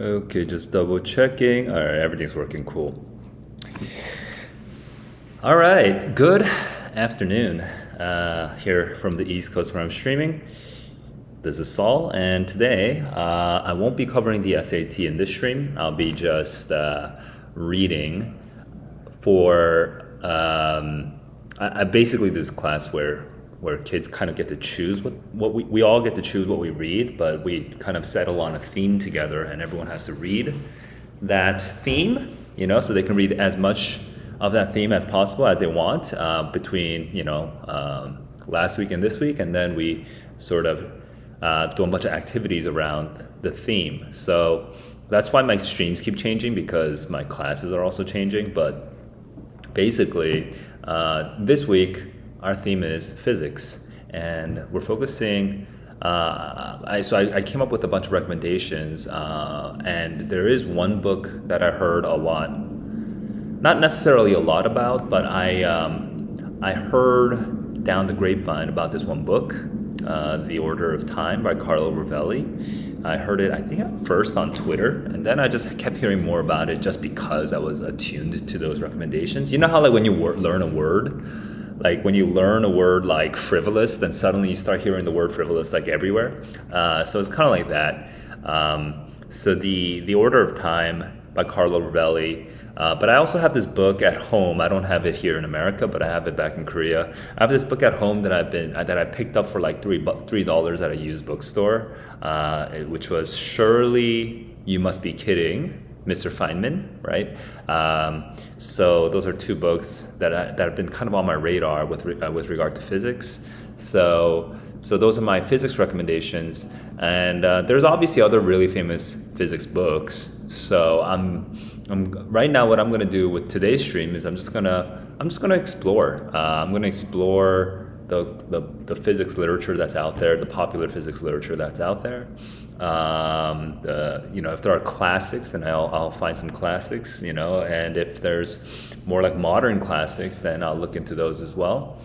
Okay, just double checking. All right, everything's working cool. All right, good afternoon here from the East Coast where I'm streaming. This is Saul, and today I won't be covering the SAT in this stream. I'll be just reading for I basically do this class where kids kind of get to choose what we all get to choose what we read, but we kind of settle on a theme together, and everyone has to read that theme, so they can read as much of that theme as possible as they want between last week and this week, and then we sort of do a bunch of activities around the theme. So that's why my streams keep changing, because my classes are also changing. But basically, this week our theme is physics, and we're focusing. I came up with a bunch of recommendations, and there is one book that I heard a lot, not necessarily a lot about, but I heard down the grapevine about this one book, The Order of Time by Carlo Rivelli. I heard it, I think, at first on Twitter, and then I just kept hearing more about it just because I was attuned to those recommendations. You know how, like, when you learn a word, like when you learn a word like frivolous, then suddenly you start hearing the word frivolous like everywhere. So it's kind of like that. So the Order of Time by Carlo Rivelli. But I also have this book at home. I don't have it here in America, but I have it back in Korea. I have this book at home that I picked up for like $3 at a used bookstore, which was Surely You Must Be Kidding, Mr. Feynman, right? So those are two books that have been kind of on my radar with regard to physics. So those are my physics recommendations, and there's obviously other really famous physics books. So I'm right now, what I'm gonna do with today's stream is I'm just gonna explore. I'm gonna explore the physics literature that's out there, the popular physics literature that's out there. If there are classics, then I'll find some classics, and if there's more like modern classics, then I'll look into those as well.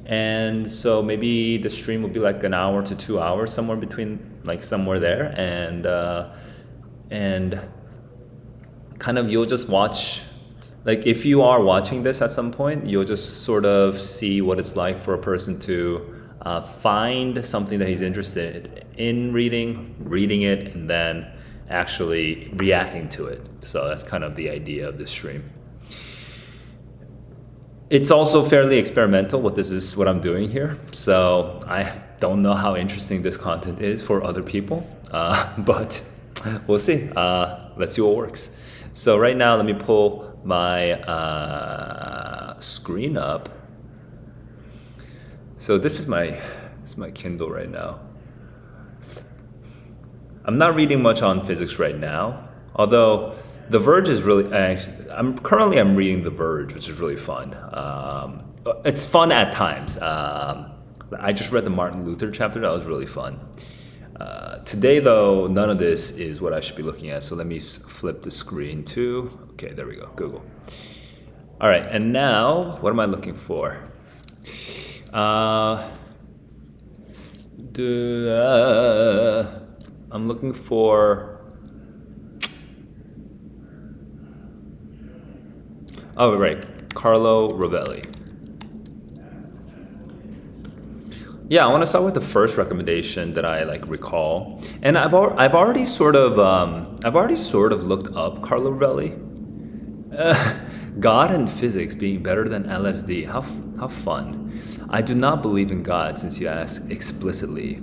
And so maybe the stream will be like an hour to 2 hours, somewhere between, like somewhere there, and kind of you'll just watch. Like, if you are watching this at some point, you'll just sort of see what it's like for a person to find something that he's interested in reading it, and then actually reacting to it. So that's kind of the idea of this stream. It's also fairly experimental. What I'm doing here. So I don't know how interesting this content is for other people, but we'll see. Let's see what works. So right now, let me pull my screen up. So this is my Kindle right now. I'm not reading much on physics right now, although The Verge is really. I'm reading The Verge, which is really fun. It's fun at times. I just read the Martin Luther chapter. That was really fun. Today, though, none of this is what I should be looking at. So let me flip the screen to. Okay, there we go. Google. All right, and now what am I looking for? I'm looking for. Oh, right, Carlo Rivelli. Yeah, I want to start with the first recommendation that I recall, and I've already sort of looked up Carlo Rivelli. God and physics being better than LSD. How fun! I do not believe in God, since you ask explicitly.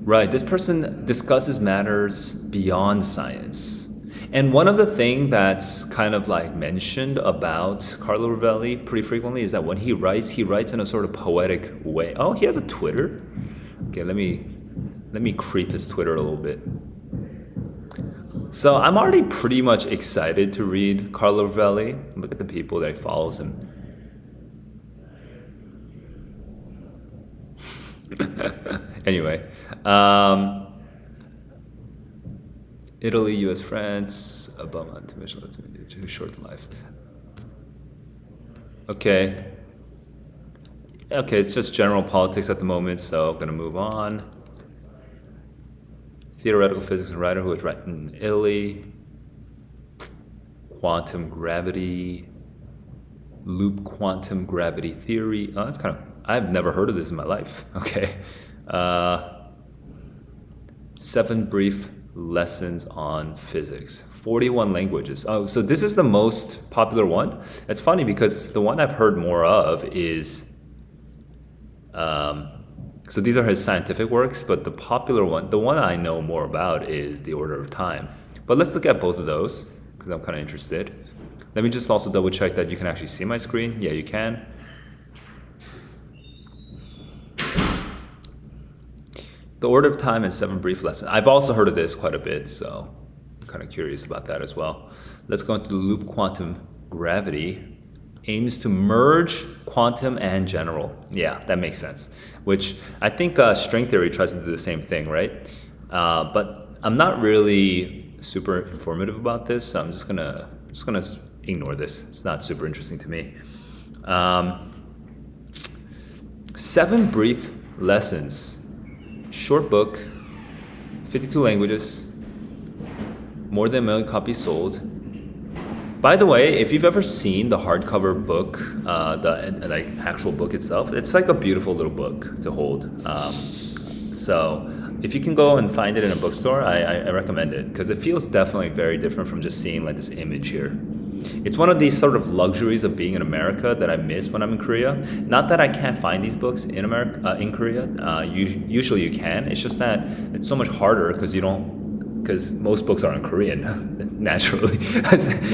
Right, this person discusses matters beyond science. And one of the things that's kind of mentioned about Carlo Rivelli pretty frequently is that when he writes in a sort of poetic way. Oh, he has a Twitter? Okay, let me creep his Twitter a little bit. So I'm already pretty much excited to read Carlo Rivelli. Look at the people that follows him. Anyway, Italy, U.S., France, Obama, too short life. Okay, it's just general politics at the moment, so I'm gonna move on. theoretical physics and writer who was writing Italy. Quantum gravity, loop quantum gravity theory. Oh, that's kind of, I've never heard of this in my life. Okay. 7 brief lessons on physics, 41 languages. Oh, so this is the most popular one. It's funny because the one I've heard more of is, so these are his scientific works, but the popular one, the one I know more about is The Order of Time. But let's look at both of those because I'm kind of interested. Let me just also double check that you can actually see my screen. Yeah, you can. The Order of Time and 7 brief lessons. I've also heard of this quite a bit, so I'm kind of curious about that as well. Let's go into the loop quantum gravity. Aims to merge quantum and general. Yeah, that makes sense. Which I think string theory tries to do the same thing, right? But I'm not really super informative about this, so I'm just gonna ignore this. It's not super interesting to me. 7 brief lessons. Short book, 52 languages, more than 1 million copies sold. By the way, if you've ever seen the hardcover book, the like actual book itself, it's like a beautiful little book to hold. So if you can go and find it in a bookstore, I recommend it because it feels definitely very different from just seeing like this image here. It's one of these sort of luxuries of being in America that I miss when I'm in Korea. Not that I can't find these books in America, in Korea. Usually you can. It's just that it's so much harder because most books are in Korean, naturally,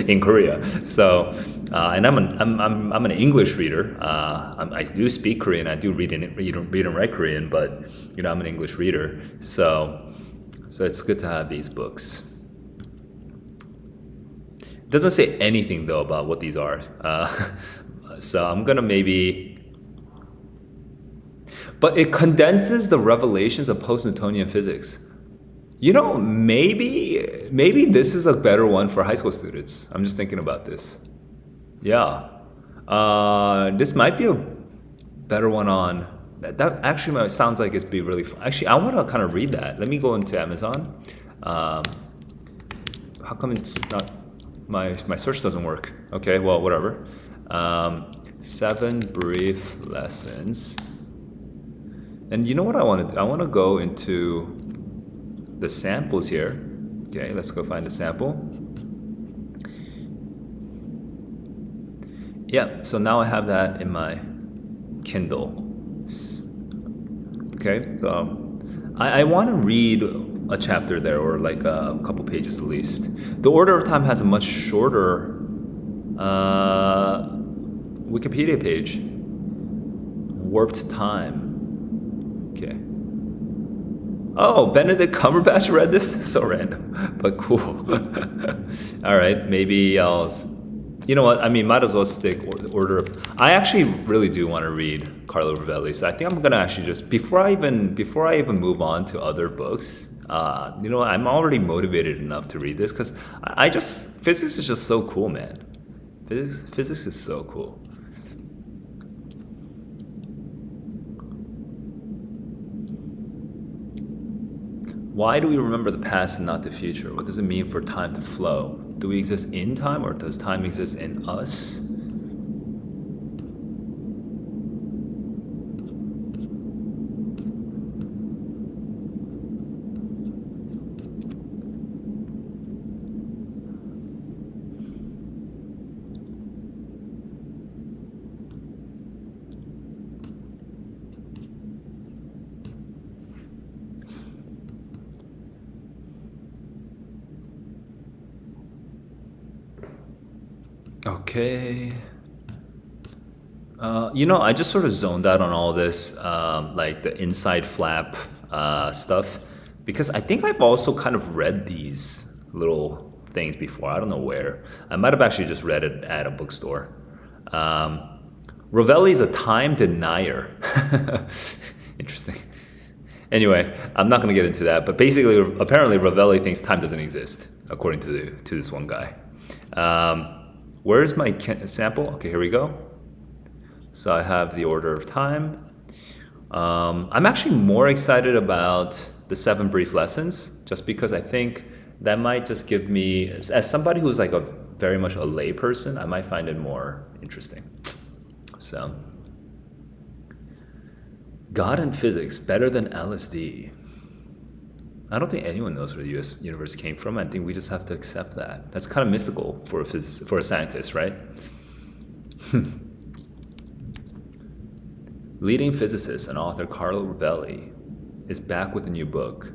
in Korea. So, and I'm an English reader. I do speak Korean. I do read and write Korean, but I'm an English reader. So it's good to have these books. It doesn't say anything though about what these are. So I'm gonna but it condenses the revelations of post-Newtonian physics. Maybe this is a better one for high school students. I'm just thinking about this. Yeah. This might be a better one on, that actually sounds like it'd be really fun. Actually, I want to kind of read that. Let me go into Amazon. How come it's not, my search doesn't work? Okay, well, whatever. 7 brief lessons. And you know what I want to do? I want to go into the samples here. Okay, let's go find the sample. Yeah, so now I have that in my Kindle. Okay, so I want to read a chapter there, or like a couple pages at least. The Order of Time has a much shorter Wikipedia page. Warped Time. Okay. Oh, Benedict Cumberbatch read this? So random, but cool. All right, maybe I'll, you know what? I mean, might as well stick Order of. I actually really do want to read Carlo Rivelli, so I think I'm gonna actually just before I even move on to other books. I'm already motivated enough to read this because physics is just so cool, man. Physics is so cool. Why do we remember the past and not the future? What does it mean for time to flow? Do we exist in time, or does time exist in us? Okay. I just sort of zoned out on all this, like the inside flap stuff, because I think I've also kind of read these little things before. I don't know where. I might have actually just read it at a bookstore. Rovelli is a time denier. Interesting. Anyway, I'm not going to get into that, but basically, apparently, Rovelli thinks time doesn't exist, according to this one guy. Where's my sample? Okay, here we go. So I have The Order of Time. I'm actually more excited about the 7 brief lessons, just because I think that might just give me, as somebody who's like a very much a lay person, I might find it more interesting. So, God and physics better than LSD. I don't think anyone knows where the universe came from. I think we just have to accept that. That's kind of mystical for a scientist, right? Leading physicist and author Carlo Rivelli is back with a new book,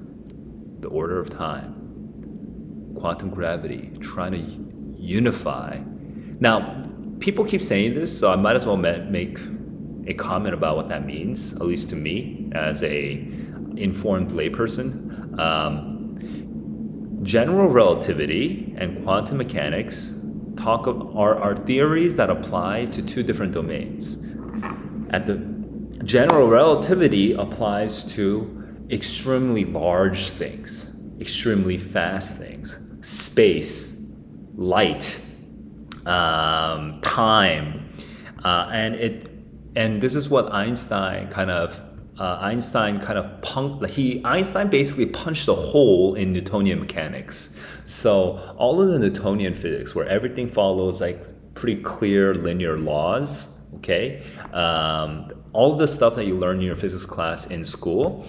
The Order of Time, Quantum Gravity, trying to unify. Now, people keep saying this, so I might as well make a comment about what that means, at least to me, as a informed layperson. General relativity and quantum mechanics are theories that apply to 2 different domains. General relativity applies to extremely large things, extremely fast things, space, light, time, and this is what Einstein basically punched a hole in Newtonian mechanics. So all of the Newtonian physics, where everything follows like pretty clear linear laws, okay, all of the stuff that you learn in your physics class in school,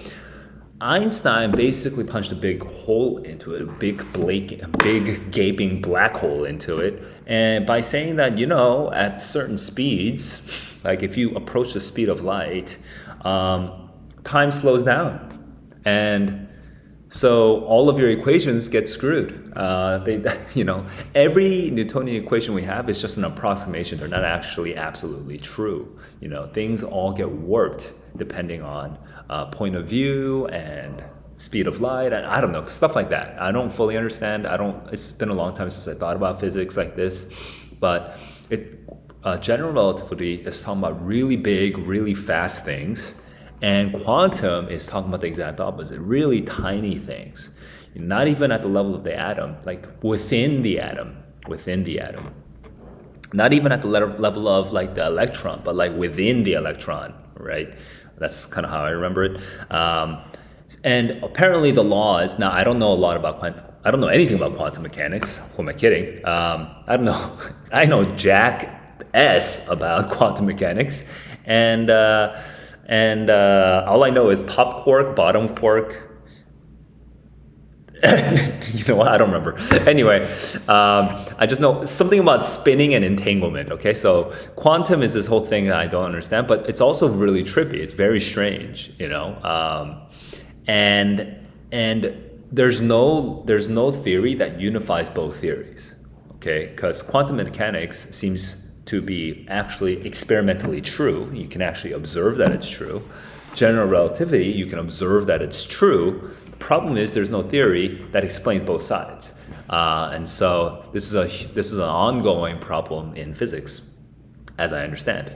Einstein basically punched a big hole into it, a big gaping black hole into it. And by saying that, at certain speeds, like if you approach the speed of light, time slows down. And so all of your equations get screwed. Every Newtonian equation we have is just an approximation. They're not actually absolutely true. Things all get warped depending on point of view and speed of light, and I don't know, stuff like that. I don't fully understand. It's been a long time since I thought about physics like this, but general relativity is talking about really big, really fast things, and quantum is talking about the exact opposite, really tiny things. Not even at the level of the atom, like within the atom. Not even at the level of like the electron, but like within the electron, right? That's kind of how I remember it. And apparently the law is, now I don't know a lot about I don't know anything about quantum mechanics. Who am I kidding? I don't know. I know Jack S about quantum mechanics, and all I know is top quark, bottom quark. You know what? I don't remember. Anyway, I just know something about spinning and entanglement. Okay, so quantum is this whole thing that I don't understand, but it's also really trippy. It's very strange, and there's no theory that unifies both theories. Okay, because quantum mechanics seems to be actually experimentally true. You can actually observe that it's true. General relativity, you can observe that it's true. The problem is there's no theory that explains both sides, and so this is an ongoing problem in physics, as I understand.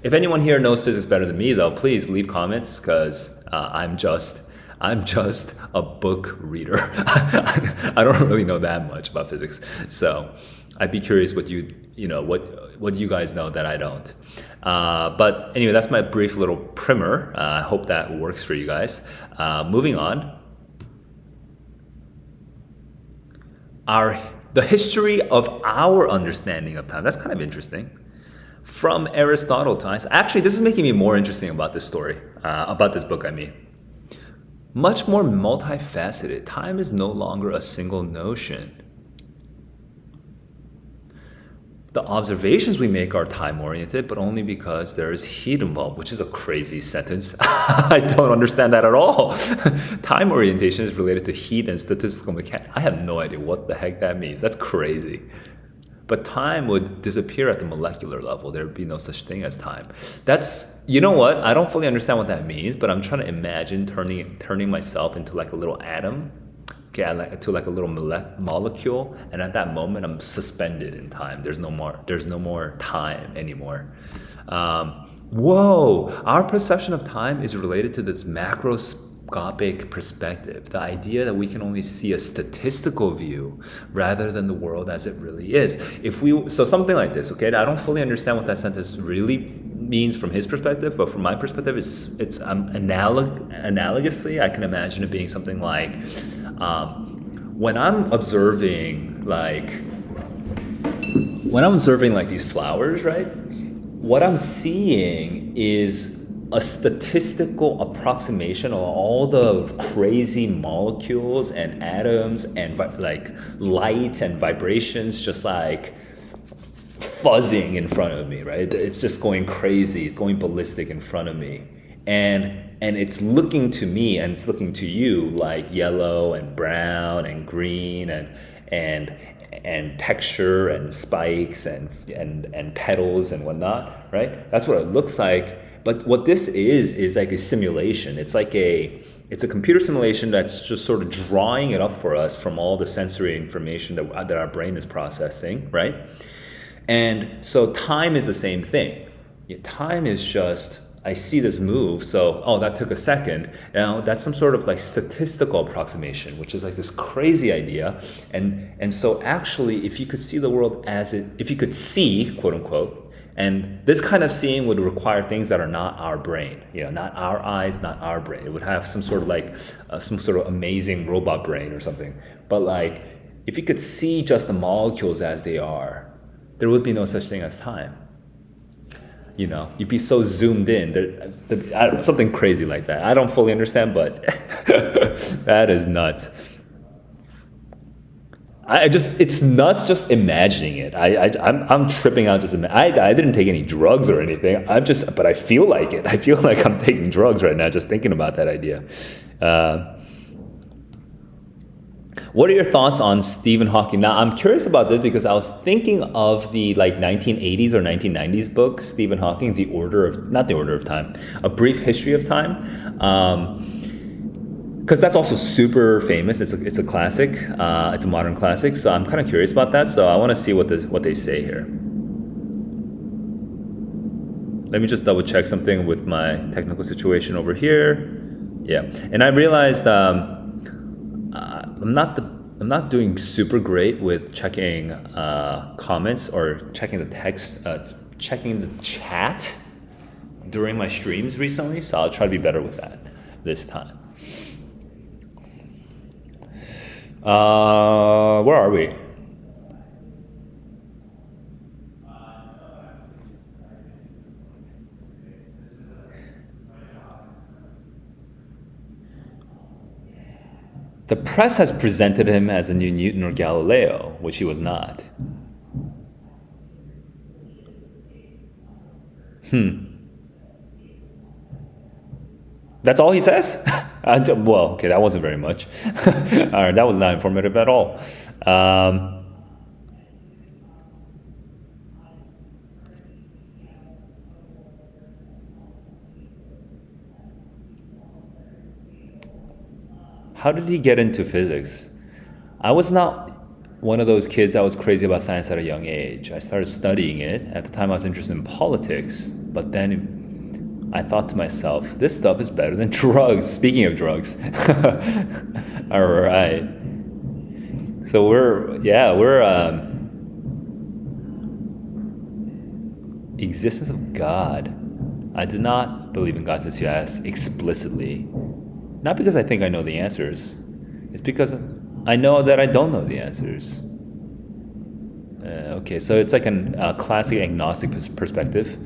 If anyone here knows physics better than me, though, please leave comments, because I'm just a book reader. I don't really know that much about physics, so I'd be curious what you guys know that I don't. But anyway, that's my brief little primer. I hope that works for you guys. Moving on. The history of our understanding of time. That's kind of interesting. From Aristotle times. Actually, this is making me more interesting about this story, about this book, I mean. Much more multifaceted. Time is no longer a single notion. The observations we make are time-oriented, but only because there is heat involved, which is a crazy sentence. I don't understand that at all. Time orientation is related to heat and statistical mechanics. I have no idea what the heck that means. That's crazy. But time would disappear at the molecular level. There would be no such thing as time. You know what? I don't fully understand what that means, but I'm trying to imagine turning myself into like a little atom. To like a little molecule, and at that moment I'm suspended in time. There's no more time anymore. Whoa! Our perception of time is related to this macroscopic perspective, the idea that we can only see a statistical view rather than the world as it really is. So something like this, okay? I don't fully understand what that sentence really means from his perspective, but from my perspective, it's analogously, I can imagine it being something like when I'm observing like these flowers, right? What I'm seeing is a statistical approximation of all the crazy molecules and atoms and like light and vibrations just like fuzzing in front of me, right? It's just going crazy, it's going ballistic in front of me. And it's looking to me and it's looking to you like yellow and brown and green and texture and spikes and petals and whatnot, right? That's what it looks like. But what this is like a simulation. It's a computer simulation that's just sort of drawing it up for us from all the sensory information that our brain is processing, right? And so time is the same thing. Time is just, I see this move, so, oh, that took a second. Now, that's some sort of like statistical approximation, which is like this crazy idea. And so actually, if you could see the world if you could see, quote unquote, and this kind of seeing would require things that are not our brain, not our eyes, not our brain. It would have some sort of like, some sort of amazing robot brain or something. But like, if you could see just the molecules as they are, there would be no such thing as time. You'd be so zoomed in, something crazy like that. I don't fully understand, but that is nuts. It's nuts just imagining it. I'm tripping out just I didn't take any drugs or anything. But I feel like it. I feel like I'm taking drugs right now just thinking about that idea. What are your thoughts on Stephen Hawking? Now, I'm curious about this because I was thinking of the 1980s or 1990s book, Stephen Hawking, not the Order of Time, A Brief History of Time. Because that's also super famous. It's a classic. It's a modern classic. So I'm kind of curious about that. So I want to see what they say here. Let me just double check something with my technical situation over here. Yeah, and I realized I'm not doing super great with checking comments or checking the text, checking the chat during my streams recently. So I'll try to be better with that this time. Where are we? The press has presented him as a new Newton or Galileo, which he was not. That's all he says? Well, okay, that wasn't very much. All right, that was not informative at all. How did he get into physics? I was not one of those kids that was crazy about science at a young age. I started studying it. At the time, I was interested in politics, but then I thought to myself, this stuff is better than drugs. Speaking of drugs. All right. So we're existence of God. I do not believe in God's existence explicitly. Not because I think I know the answers. It's because I know that I don't know the answers. Okay, so it's like a classic agnostic perspective.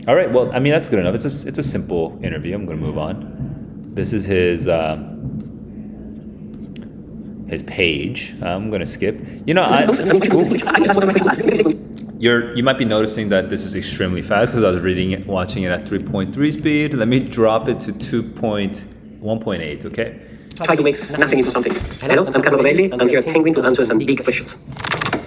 All right, well, I mean, that's good enough. It's a simple interview. I'm going to move on. This is his page. I'm going to skip. You might be noticing that this is extremely fast because I was watching it at 3.3 speed. Let me drop it to 1.8, okay? Try to make nothing into something. Hello, I'm Carlo Rivelli, and I'm here at Penguin to answer some big questions.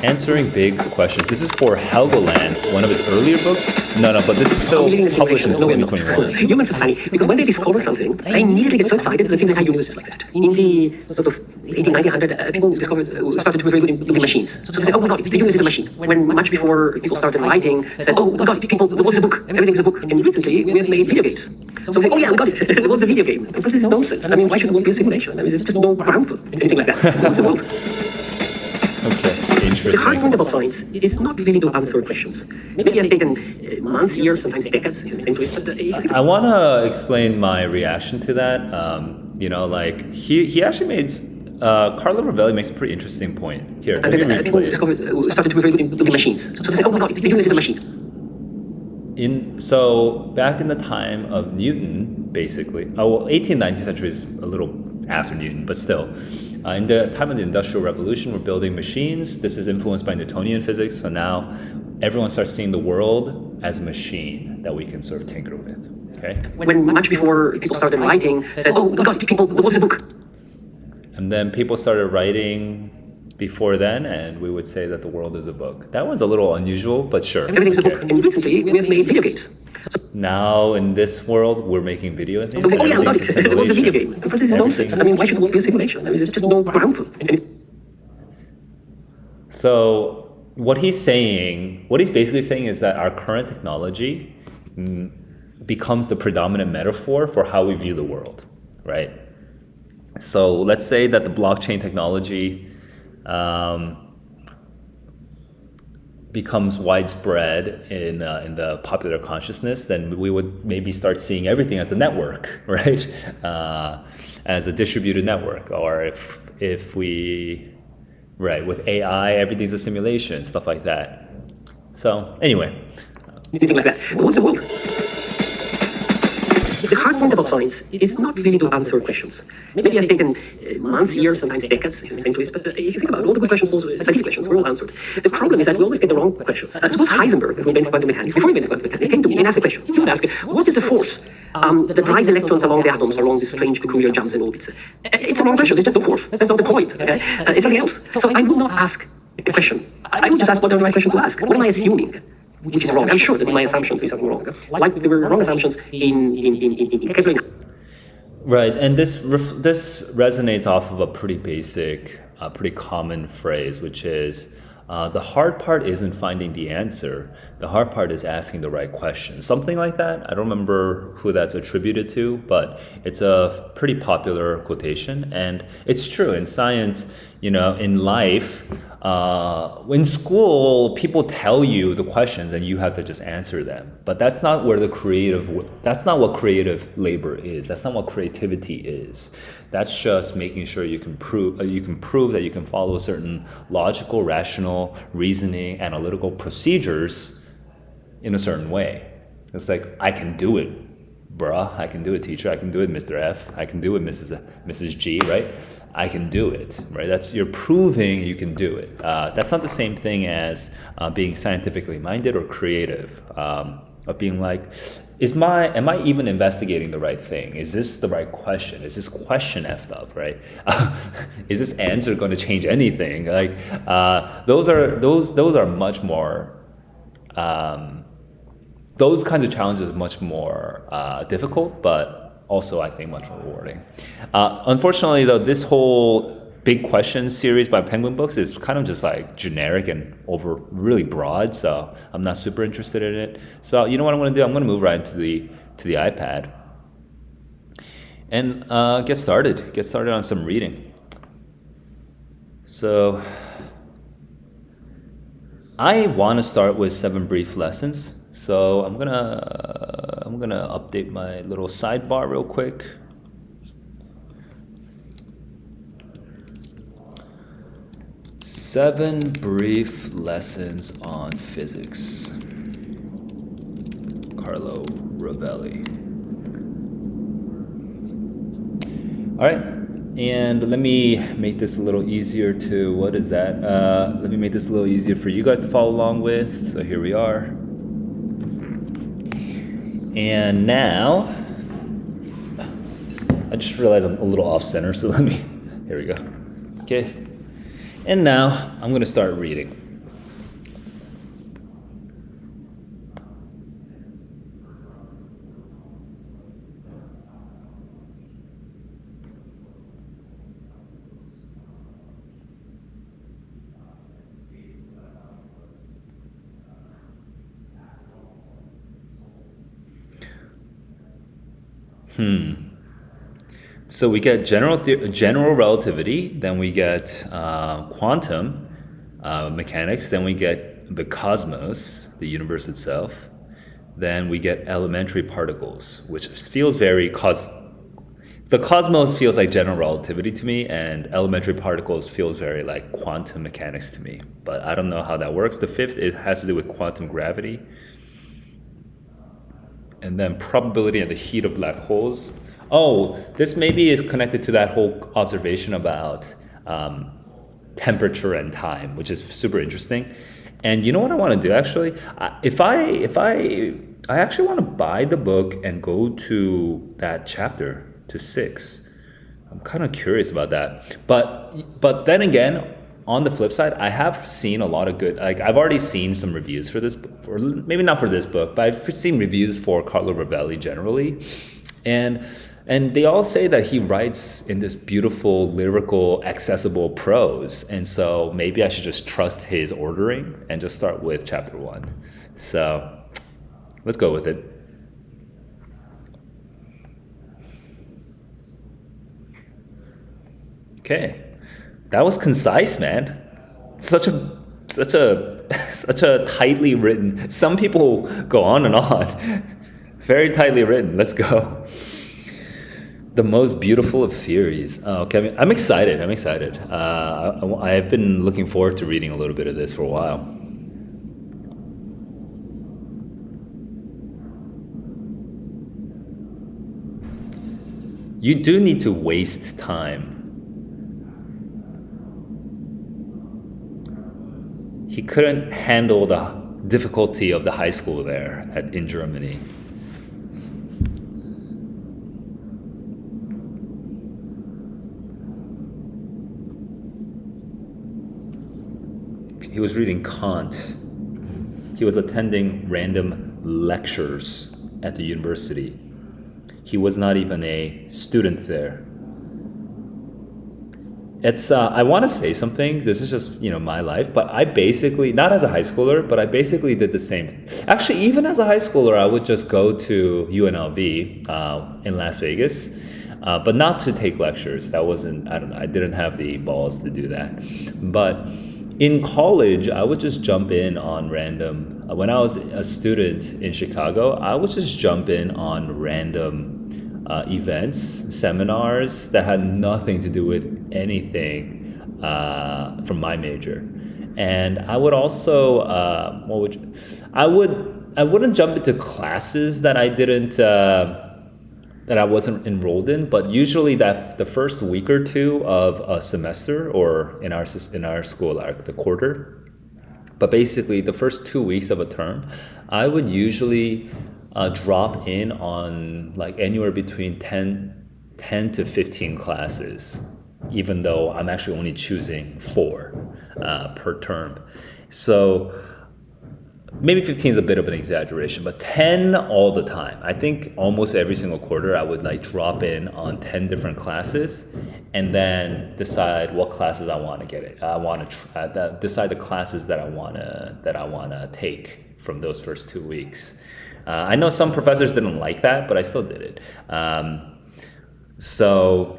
Answering big questions. This is for Helgoland, one of his earlier books. No, but this is still published in 2021. Humans are funny, because when they discover something, they immediately get so excited that they think the entire universe is like that. In the sort of 18, 1900, people started to be very good in building machines. So they say, oh my God, the universe is a machine. When much before people started writing, they said, oh my God, people, the world is a book, everything is a book. And recently, we have made video games. So we say, oh yeah, we got it, the world's a video game. But this is nonsense. I mean, why should the world be a simulation? I mean, there's just no ground for anything like that. The world's a world. Okay, The hard interesting. point about science is not really to answer questions. Maybe it has taken months, years, sometimes decades to think it, but if you think I want to explain my reaction to that. Like he actually made Carlo Rivelli makes a pretty interesting point. Here, let me people replay it. discovered, started to be very good in building machines. So they say, oh my god, the universe is a machine. So back in the time of Newton, basically, 18th, 19th century is a little after Newton, but still, in the time of the Industrial Revolution, we're building machines. This is influenced by Newtonian physics, so now everyone starts seeing the world as a machine that we can sort of tinker with. Okay, When much before people started writing, said, oh my god, people, the world is a book. and then people started writing before then, and we would say that the world is a book. That was a little unusual, but sure. Everything's a book. Okay. And recently, we have made video games. Now in this world, we're making video games. So, oh yeah, Everything's a the world's a video simulation. game. But this is nonsense. I mean, why should the world be a simulation? I mean, there's just no ground for it. So what he's basically saying is that our current technology becomes the predominant metaphor for how we view the world, right? So let's say that the blockchain technology becomes widespread in the popular consciousness, then we would maybe start seeing everything as a network, right? As a distributed network, or if we, right, with AI, everything's a simulation, stuff like that. So anyway, Anything like that. But what's the world? The hard point about science is not really to answer questions. Maybe it has taken months, years, sometimes decades to think this, but if you think about it, all the good questions, scientific questions, were all answered. The problem is that we always get the wrong questions. Suppose Heisenberg, who invented quantum mechanics, before he invented quantum mechanics, he came to me and asked a question. He would ask, what is the force that drives electrons along the atoms, along these strange, peculiar jumps and orbits? It's a wrong question. There's just no force. That's not the point. Okay? It's something else. So I would not ask a question. I would just ask what are the right question to ask. What am I assuming? Which is wrong. I'm sure that in my assumptions is something wrong. Like there were wrong assumptions in Kepler. right, and this resonates off of a pretty basic, pretty common phrase, which is the hard part isn't finding the answer. The hard part is asking the right question. Something like that. I don't remember who that's attributed to, but it's a pretty popular quotation, and it's true in science. In life, in school, people tell you the questions and you have to just answer them. But that's not where that's not what creative labor is. That's not what creativity is. That's just making sure you can prove that you can follow certain logical, rational, reasoning, analytical procedures in a certain way. It's like, I can do it, bruh. I can do it, teacher. I can do it, Mr. F. I can do it, Mrs. G, right? I can do it, right? You're proving you can do it. That's not the same thing as being scientifically minded or creative. Of being like, am I even investigating the right thing? Is this the right question? Is this question effed up, right? Is this answer going to change anything? Like, those are much more. Those kinds of challenges are much more difficult, but also I think much more rewarding. Unfortunately, though, this whole Big Questions series by Penguin Books is kind of just like generic and really broad, so I'm not super interested in it. So you know what I'm going to do? I'm going to move right into the iPad and get started. Get started on some reading. So I want to start with 7 brief lessons. So I'm gonna update my little sidebar real quick. Seven brief lessons on physics. Carlo Rivelli. All right, and let me make this a little easier let me make this a little easier for you guys to follow along with. So here we are. And now, I just realized I'm a little off center, so here we go. Okay. And now, I'm going to start reading. So we get general relativity, then we get quantum, mechanics. Then we get the cosmos, the universe itself. Then we get elementary particles, which feels very the cosmos feels like general relativity to me, and elementary particles feels very like quantum mechanics to me. But I don't know how that works. The fifth, it has to do with quantum gravity. And then probability and the heat of black holes. Oh, this maybe is connected to that whole observation about temperature and time, which is super interesting. And you know what I want to do actually? I actually want to buy the book and go to that chapter, to 6. I'm kind of curious about that. But then again, on the flip side, I have seen a lot of good, like I've already seen some reviews for this book, or maybe not for this book, but I've seen reviews for Carlo Rivelli generally. And they all say that he writes in this beautiful, lyrical, accessible prose. And so maybe I should just trust his ordering and just start with chapter 1. So let's go with it. Okay, that was concise, man. Such a tightly written. Some people go on and on. Very tightly written. Let's go. The most beautiful of theories. Oh, okay, I'm excited. I've been looking forward to reading a little bit of this for a while. You do need to waste time. He couldn't handle the difficulty of the high school there in Germany. He was reading Kant. He was attending random lectures at the university. He was not even a student there. It's I want to say something. This is just my life, but I basically, not as a high schooler, but I basically did the same. Actually, even as a high schooler, I would just go to UNLV in Las Vegas, but not to take lectures. That wasn't. I don't know. I didn't have the balls to do that. But in college, I would just jump in on random. When I was a student in Chicago, I would just jump in on random events, seminars that had nothing to do with anything from my major. And I would also, I wouldn't jump into classes that I didn't, that I wasn't enrolled in, but usually the first week or two of a semester, or in our school, like the quarter, but basically the first 2 weeks of a term, I would usually drop in on like anywhere between 10 to 15 classes, even though I'm actually only choosing 4 per term. So maybe 15 is a bit of an exaggeration, but 10 all the time. I think almost every single quarter I would like drop in on 10 different classes and then decide what classes I want to get it. I want to decide the classes that I want to take from those first 2 weeks. I know some professors didn't like that, but I still did it. So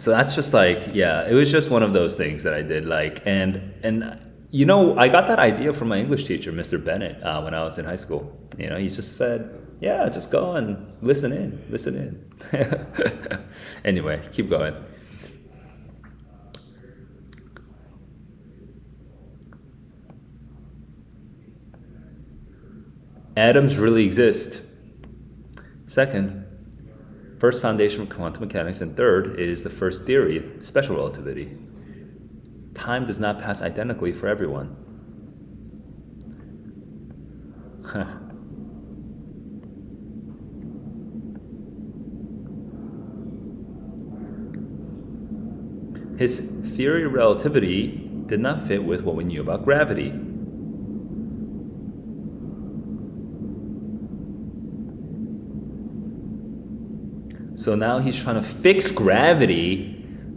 that's just like, yeah, it was just one of those things that I did. Like, and I got that idea from my English teacher, Mr. Bennett, when I was in high school. He just said, yeah, just go and listen in. Anyway, keep going. Atoms really exist. Second, first foundation of quantum mechanics, and third is the first theory, special relativity. Time does not pass identically for everyone. His theory of relativity did not fit with what we knew about gravity. So now he's trying to fix gravity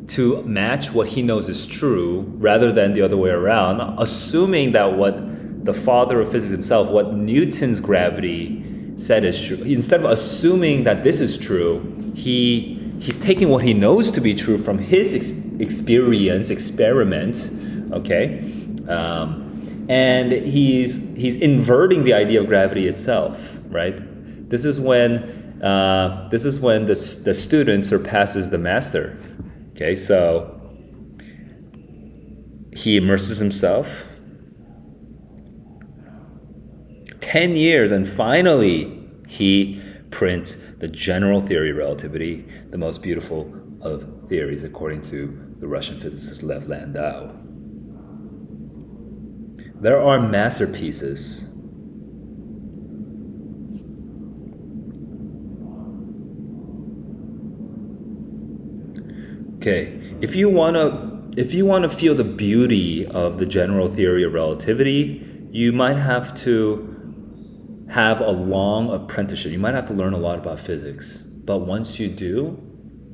to match what he knows is true, rather than the other way around, assuming that what the father of physics himself, what Newton's gravity said is true. Instead of assuming that this is true, he's taking what he knows to be true from his experiment, Okay, and he's inverting the idea of gravity itself, right? This is when the student surpasses the master. Okay, so he immerses himself 10 years, and finally he prints the general theory of relativity, the most beautiful of theories, according to the Russian physicist Lev Landau. There are masterpieces. Okay, if you want to feel the beauty of the general theory of relativity, you might have to have a long apprenticeship. You might have to learn a lot about physics. But once you do,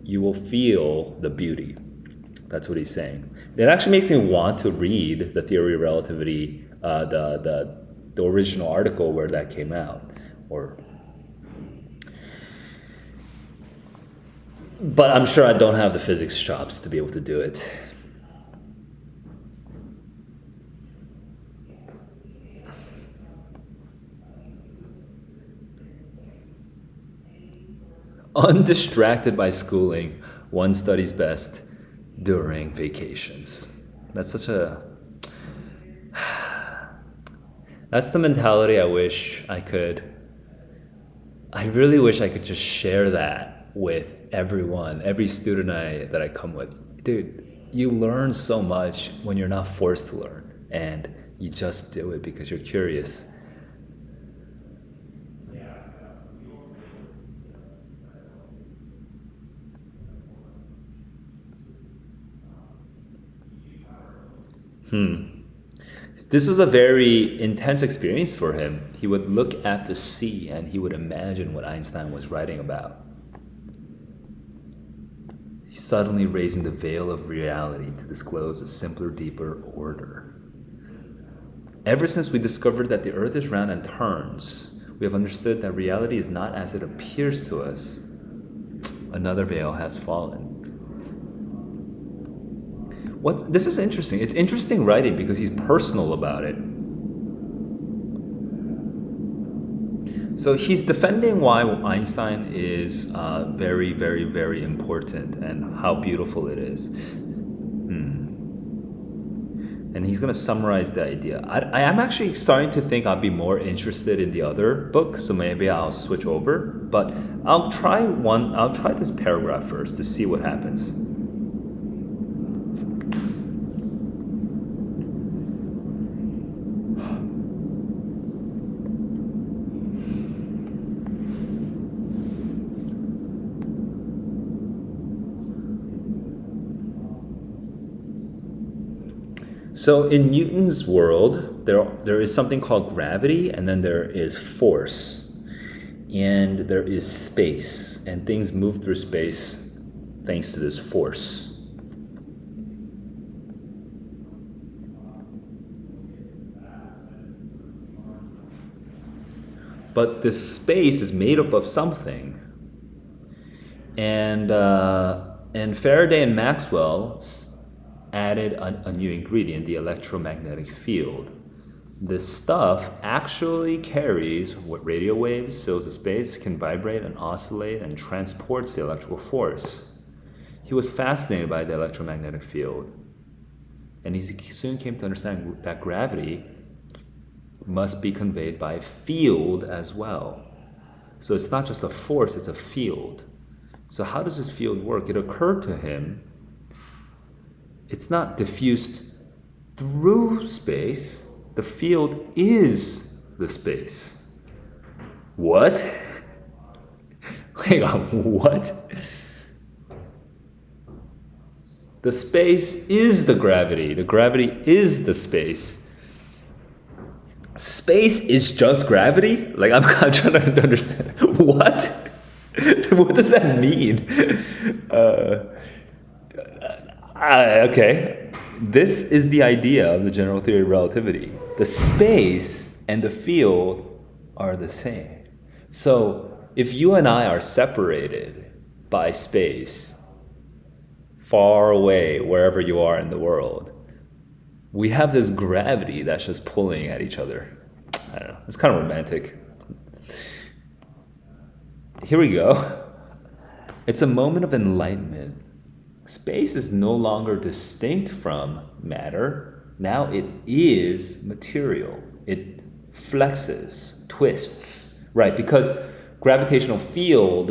you will feel the beauty. That's what he's saying. It actually makes me want to read the theory of relativity, the original article where that came out. But I'm sure I don't have the physics chops to be able to do it. Undistracted by schooling, one studies best during vacations. That's the mentality I really wish I could just share that with everyone, every student that I come with. Dude, you learn so much when you're not forced to learn, and you just do it because you're curious. This was a very intense experience for him. He would look at the sea and he would imagine what Einstein was writing about. He's suddenly raising the veil of reality to disclose a simpler, deeper order. Ever since we discovered that the earth is round and turns, we have understood that reality is not as it appears to us. Another veil has fallen. This is interesting. It's interesting writing because he's personal about it. So he's defending why Einstein is very, very, very important and how beautiful it is. And he's going to summarize the idea. I am actually starting to think I'll be more interested in the other book, so maybe I'll switch over. But I'll try this paragraph first to see what happens. So in Newton's world, there is something called gravity, and then there is force, and there is space, and things move through space thanks to this force. But this space is made up of something, and Faraday and Maxwell added a new ingredient, the electromagnetic field. This stuff actually carries what radio waves, fills the space, can vibrate and oscillate, and transports the electrical force. He was fascinated by the electromagnetic field, and he soon came to understand that gravity must be conveyed by a field as well. So it's not just a force, it's a field. So how does this field work? It occurred to him it's not diffused through space. The field is the space. What? Hang on, what? The space is the gravity. The gravity is the space. Space is just gravity? Like, I'm trying to understand. What? What does that mean? Okay, this is the idea of the general theory of relativity. The space and the field are the same. So if you and I are separated by space, far away, wherever you are in the world, we have this gravity that's just pulling at each other. I don't know. It's kind of romantic. Here we go. It's a moment of enlightenment. Space is no longer distinct from matter. Now it is material. It flexes, twists, right? Because gravitational field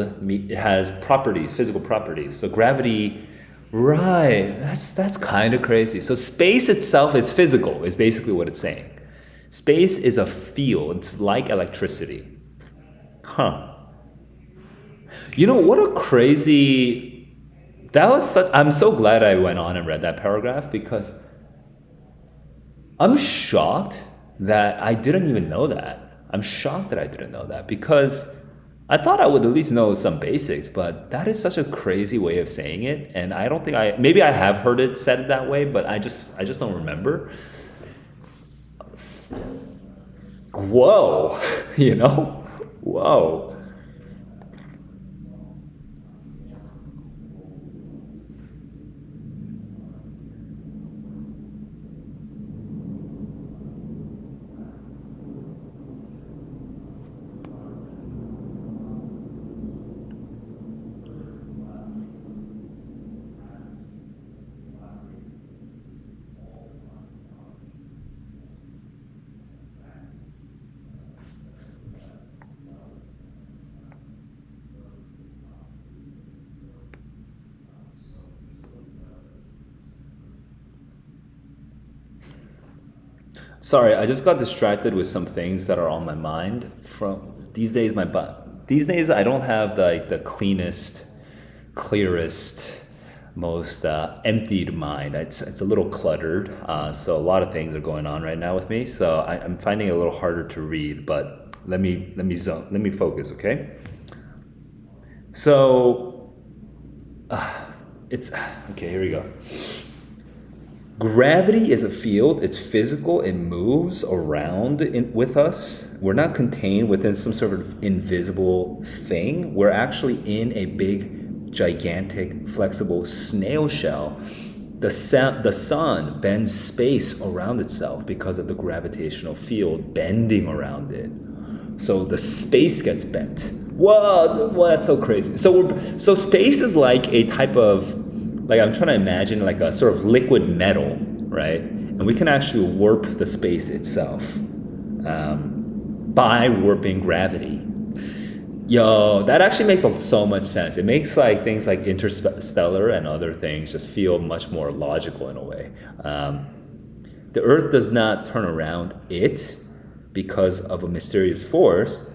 has properties, physical properties. So gravity, right, that's kind of crazy. So space itself is physical, is basically what it's saying. Space is a field. It's like electricity. Huh. You know, what a crazy... I'm so glad I went on and read that paragraph, because I'm shocked that I didn't even know that. I'm shocked that I didn't know that, because I thought I would at least know some basics, but that is such a crazy way of saying it. And I don't think maybe I have heard it said that way, but I just don't remember. Whoa, you know? Whoa. Sorry, I just got distracted with some things that are on my mind. From these days, I don't have the cleanest, clearest, most emptied mind. It's a little cluttered. So a lot of things are going on right now with me. So I'm finding it a little harder to read. But let me focus, okay? So it's okay. Here we go. Gravity is a field. It's physical. It moves around with us. We're not contained within some sort of invisible thing. We're actually in a big, gigantic, flexible snail shell. The sun bends space around itself because of the gravitational field bending around it. So the space gets bent. Whoa, that's so crazy. So space is like a type of... Like, I'm trying to imagine like a sort of liquid metal, right? And we can actually warp the space itself by warping gravity. Yo, that actually makes so much sense. It makes like things like interstellar and other things just feel much more logical in a way. The Earth does not turn around it because of a mysterious force,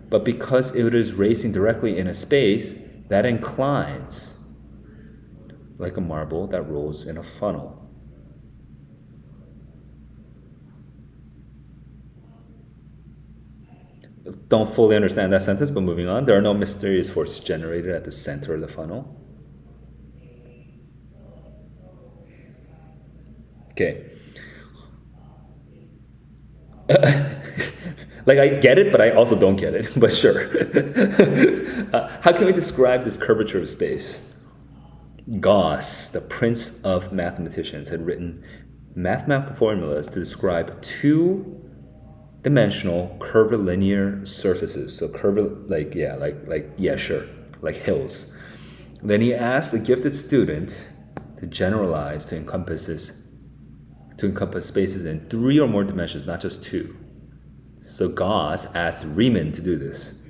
but because it is racing directly in a space that inclines like a marble that rolls in a funnel. Don't fully understand that sentence, but moving on. There are no mysterious forces generated at the center of the funnel. Okay. Like, I get it, but I also don't get it, but sure. How can we describe this curvature of space? Gauss, the prince of mathematicians, had written mathematical formulas to describe two-dimensional curvilinear surfaces. So like hills. Then he asked the gifted student to generalize to encompass spaces in 3 or more dimensions, not just 2. So Gauss asked Riemann to do this.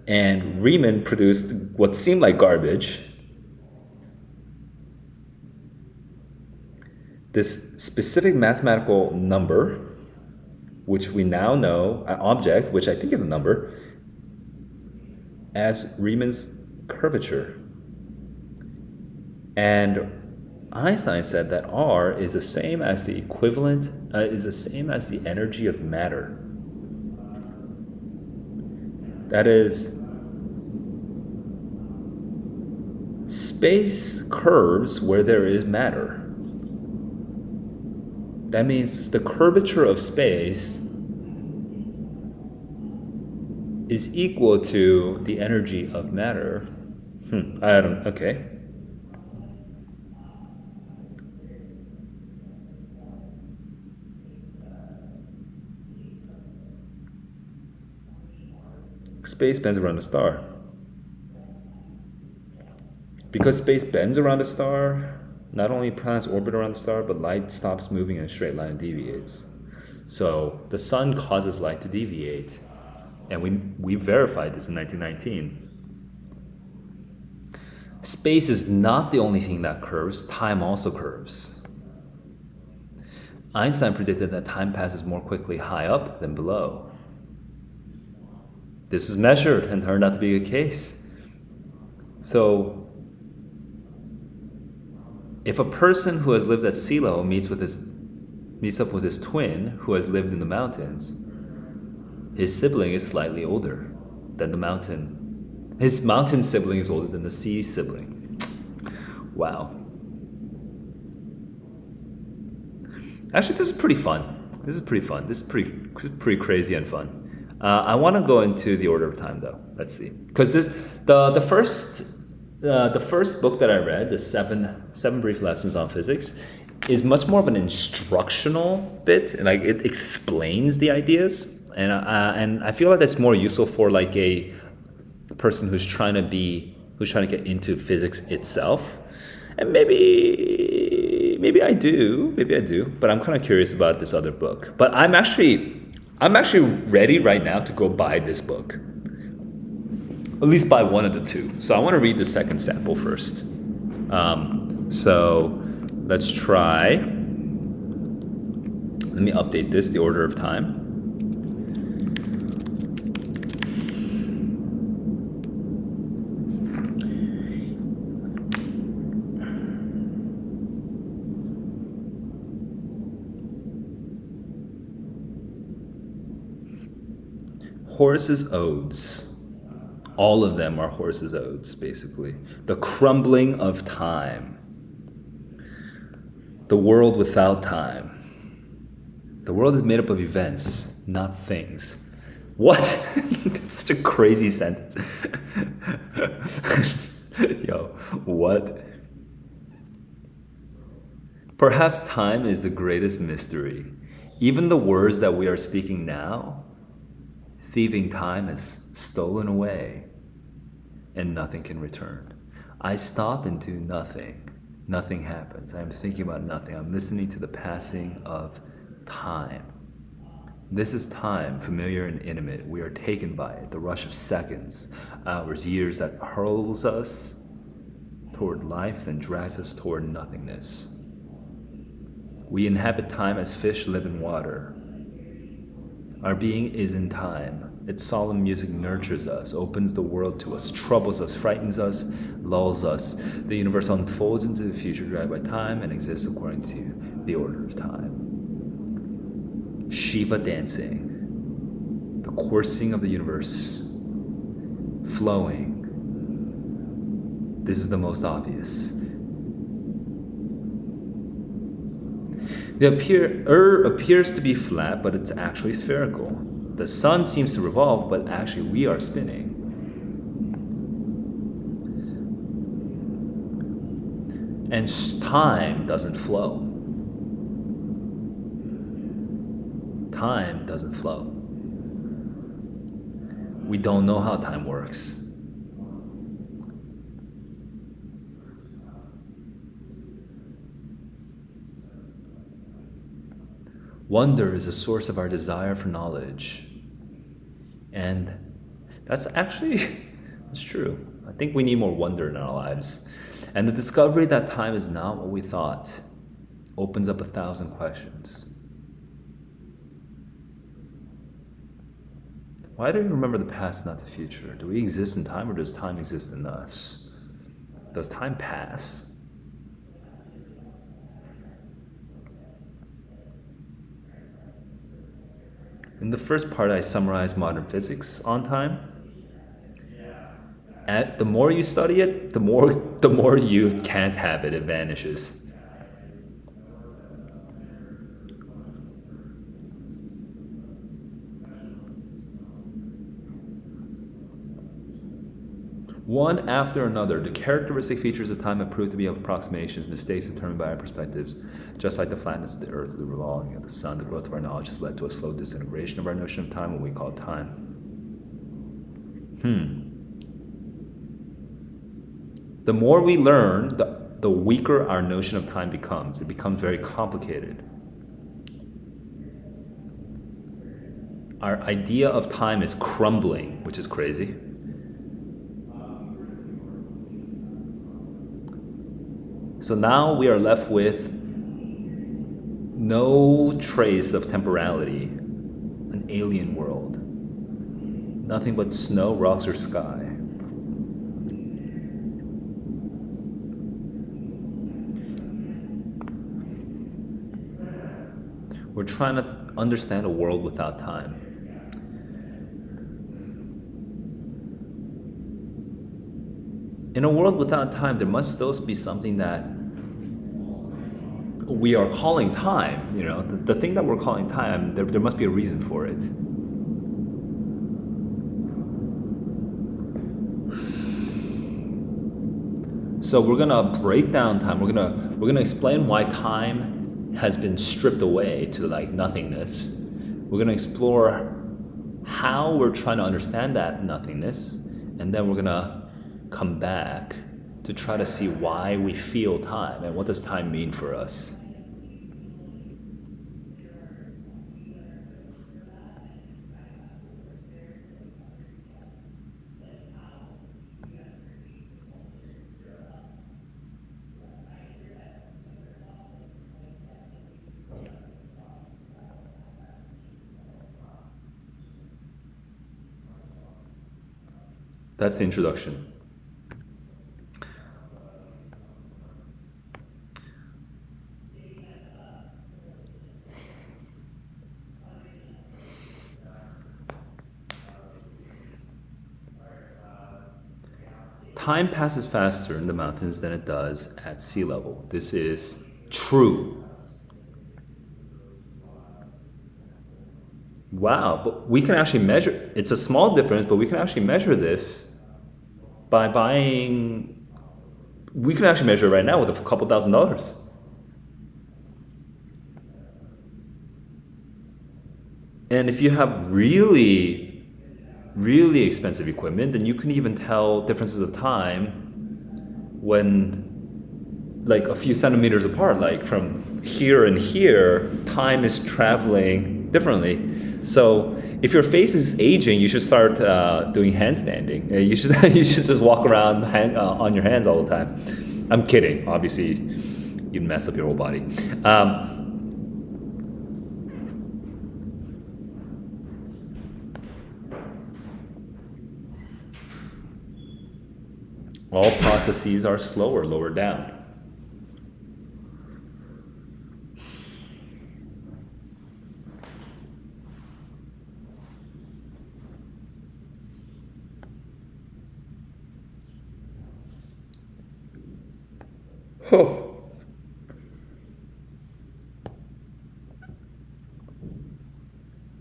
And Riemann produced what seemed like garbage. This specific mathematical number, which we now know, an object, which I think is a number, as Riemann's curvature. And Einstein said that R is the same as the energy of matter. That is, space curves where there is matter. That means the curvature of space is equal to the energy of matter. Okay. Space bends around a star. Because space bends around a star, not only planets orbit around the star, but light stops moving in a straight line and deviates. So the sun causes light to deviate. And we verified this in 1919. Space is not the only thing that curves, time also curves. Einstein predicted that time passes more quickly high up than below. This was measured and turned out to be the case. So, if a person who has lived at sea level meets up with his twin who has lived in the mountains, his sibling is slightly older than the mountain. His mountain sibling is older than the sea sibling. Wow. Actually, this is pretty fun. This is pretty crazy and fun. I want to go into the order of time, though. Let's see, because the first book that I read, the seven brief lessons on physics, is much more of an instructional bit, and like it explains the ideas, and I feel like that's more useful for like a person who's trying to get into physics itself, and maybe I do, but I'm kind of curious about this other book. But I'm actually ready right now to go buy this book. At least buy one of the two. So I want to read the second sample first. So let's try. Let me update this, the order of time. Horace's Odes. All of them are Horace's Odes, basically. The crumbling of time. The world without time. The world is made up of events, not things. What? That's such a crazy sentence. Yo, what? Perhaps time is the greatest mystery. Even the words that we are speaking now, thieving time has stolen away, and nothing can return. I stop and do nothing. Nothing happens. I am thinking about nothing. I'm listening to the passing of time. This is time, familiar and intimate. We are taken by it, the rush of seconds, hours, years that hurls us toward life and drags us toward nothingness. We inhabit time as fish live in water. Our being is in time. Its solemn music nurtures us, opens the world to us, troubles us, frightens us, lulls us. The universe unfolds into the future dragged by time and exists according to the order of time. Shiva dancing, the coursing of the universe, flowing. This is the most obvious. The Earth appears to be flat, but it's actually spherical. The sun seems to revolve, but actually we are spinning. And time doesn't flow. Time doesn't flow. We don't know how time works. Wonder is a source of our desire for knowledge. And that's true. I think we need more wonder in our lives. And the discovery that time is not what we thought opens up 1,000 questions. Why do we remember the past, not the future? Do we exist in time, or does time exist in us? Does time pass? In the first part, I summarized modern physics on time. The more you study it, the more you can't have it. It vanishes. One after another, the characteristic features of time have proved to be approximations, mistakes determined by our perspectives. Just like the flatness of the earth, the revolving of the sun, the growth of our knowledge has led to a slow disintegration of our notion of time, what we call time. The more we learn, the weaker our notion of time becomes. It becomes very complicated. Our idea of time is crumbling, which is crazy. So now we are left with no trace of temporality, an alien world. Nothing but snow, rocks, or sky. We're trying to understand a world without time. In a world without time, there must still be something that we are calling time. You know, the thing that we're calling time, there must be a reason for it. So we're gonna break down time. We're gonna explain why time has been stripped away to like nothingness. We're gonna explore how we're trying to understand that nothingness, and then we're gonna come back to try to see why we feel time and what does time mean for us. That's the introduction. Time passes faster in the mountains than it does at sea level. This is true. Wow, but we can actually measure, it's a small difference, but we can actually measure this by buying, we can actually measure it right now with a couple $1,000s. And if you have really expensive equipment, then you can even tell differences of time when like a few centimeters apart, like from here and here, time is traveling differently. So if your face is aging, you should start doing handstanding. You should just walk around on your hands all the time. I'm kidding. Obviously, you'd mess up your whole body. All processes are slower, lower down. Oh.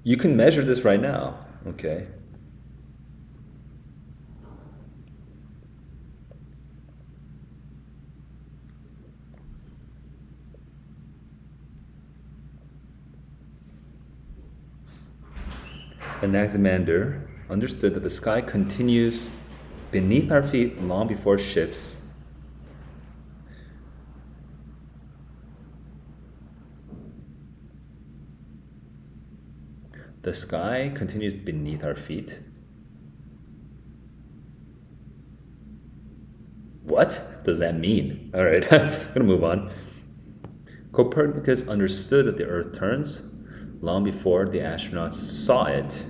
You can measure this right now, okay? Anaximander understood that the sky continues beneath our feet long before ships the sky continues beneath our feet. What does that mean? All right, I'm gonna move on. Copernicus understood that the Earth turns long before the astronauts saw it.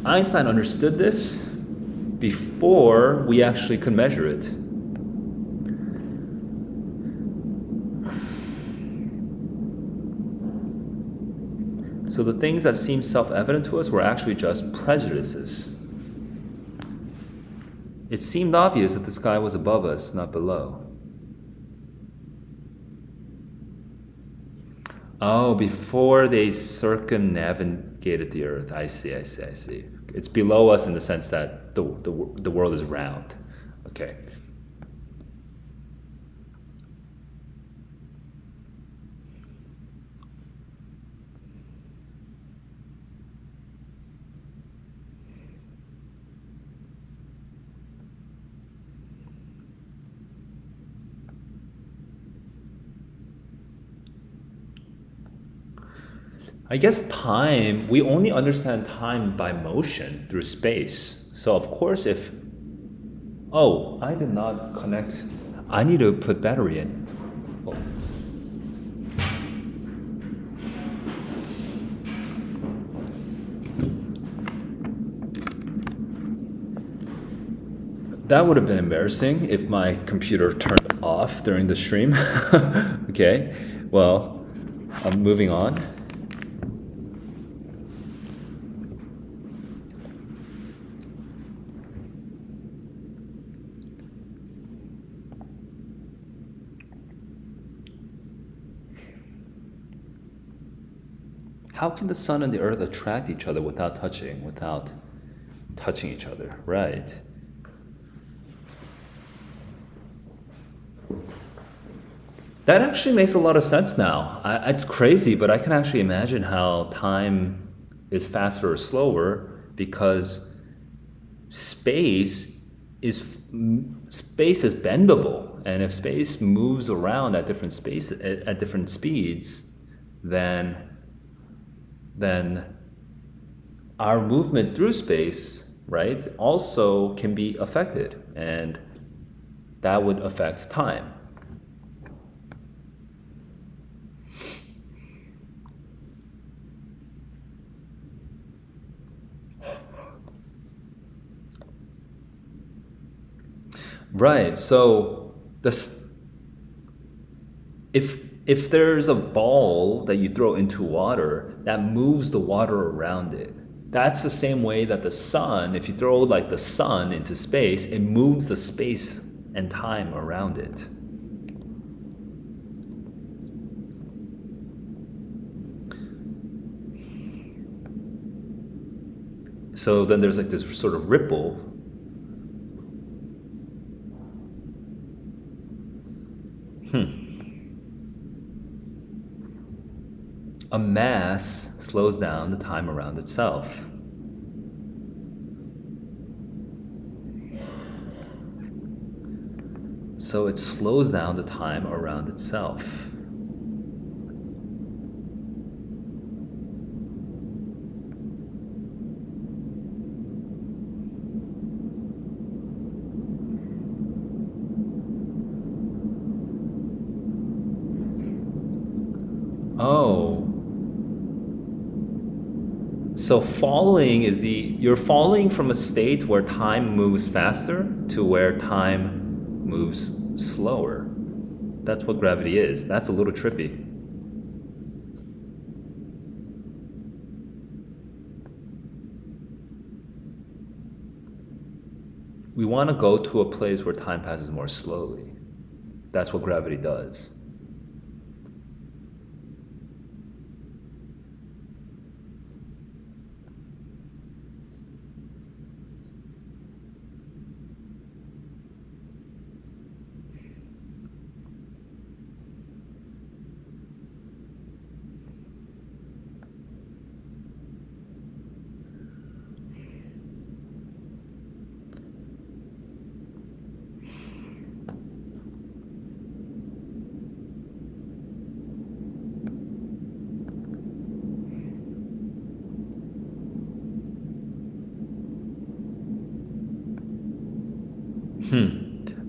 Einstein understood this before we actually could measure it. So the things that seem self-evident to us were actually just prejudices. It seemed obvious that the sky was above us, not below. Oh, before they circumnavigated the Earth. I see. It's below us in the sense that the world is round. Okay. I guess time, we only understand time by motion through space. So of course if, oh, I did not connect, I need to put battery in. Oh. That would have been embarrassing if my computer turned off during the stream. Okay, well, I'm moving on. How can the sun and the earth attract each other without touching each other, right? That actually makes a lot of sense now. It's crazy, but I can actually imagine how time is faster or slower because space is bendable, and if space moves around at different speeds, then our movement through space, right, also can be affected, and that would affect time. Right. So if there's a ball that you throw into water that moves the water around it, that's the same way that the sun, if you throw like the sun into space, it moves the space and time around it. So then there's like this sort of ripple. A mass slows down the time around itself. So it slows down the time around itself. Oh. So falling is you're falling from a state where time moves faster to where time moves slower. That's what gravity is. That's a little trippy. We want to go to a place where time passes more slowly. That's what gravity does.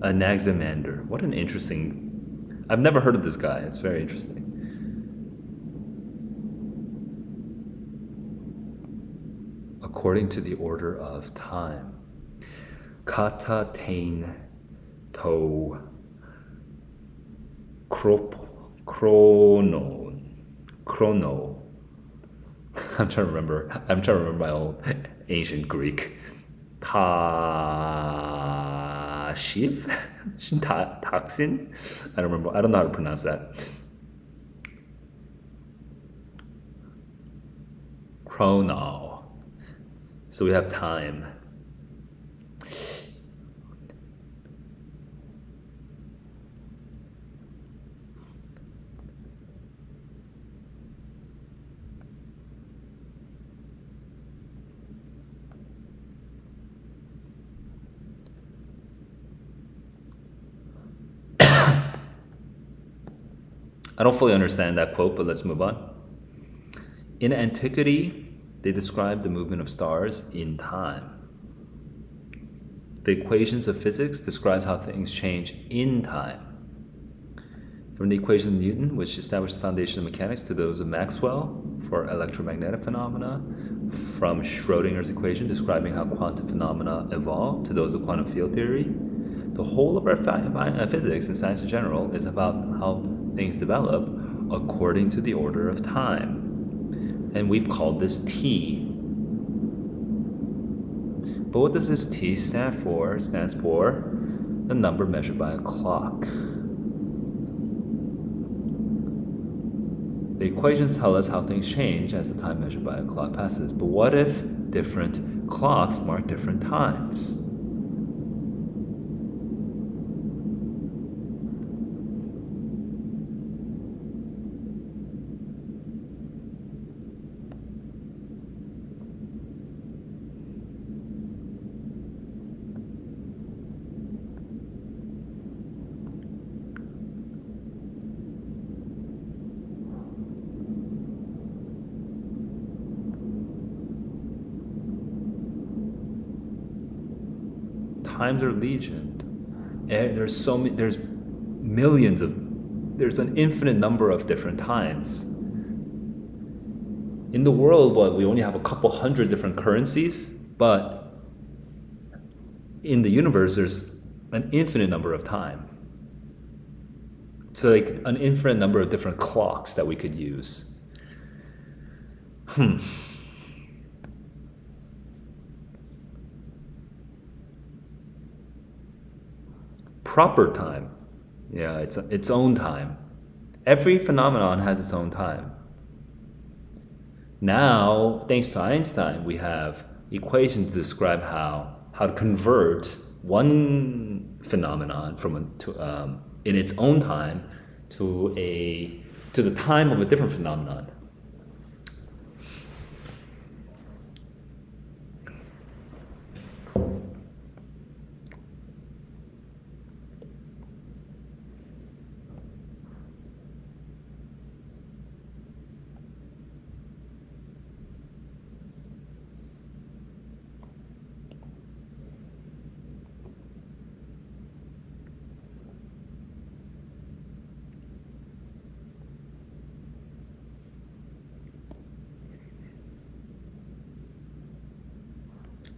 Anaximander. What an interesting... I've never heard of this guy. It's very interesting. According to the order of time. Kata, tain, to, chrono. I'm trying to remember my old ancient Greek. Shiv? Toxin? I don't remember. I don't know how to pronounce that. Chrono. So we have time. I don't fully understand that quote, but let's move on. In antiquity, they described the movement of stars in time. The equations of physics describes how things change in time. From the equations of Newton, which established the foundation of mechanics, to those of Maxwell for electromagnetic phenomena, from Schrodinger's equation describing how quantum phenomena evolve, to those of quantum field theory, the whole of our physics and science in general is about how things develop according to the order of time. And we've called this T. But what does this T stand for? It stands for the number measured by a clock. The equations tell us how things change as the time measured by a clock passes. But what if different clocks mark different times? Times are legion. There's an infinite number of different times. In the world, we only have a couple hundred different currencies, but in the universe, there's an infinite number of time. So like an infinite number of different clocks that we could use. Proper time. Yeah, it's its own time. Every phenomenon has its own time. Now, thanks to Einstein, we have equations to describe how to convert one phenomenon in its own time to the time of a different phenomenon.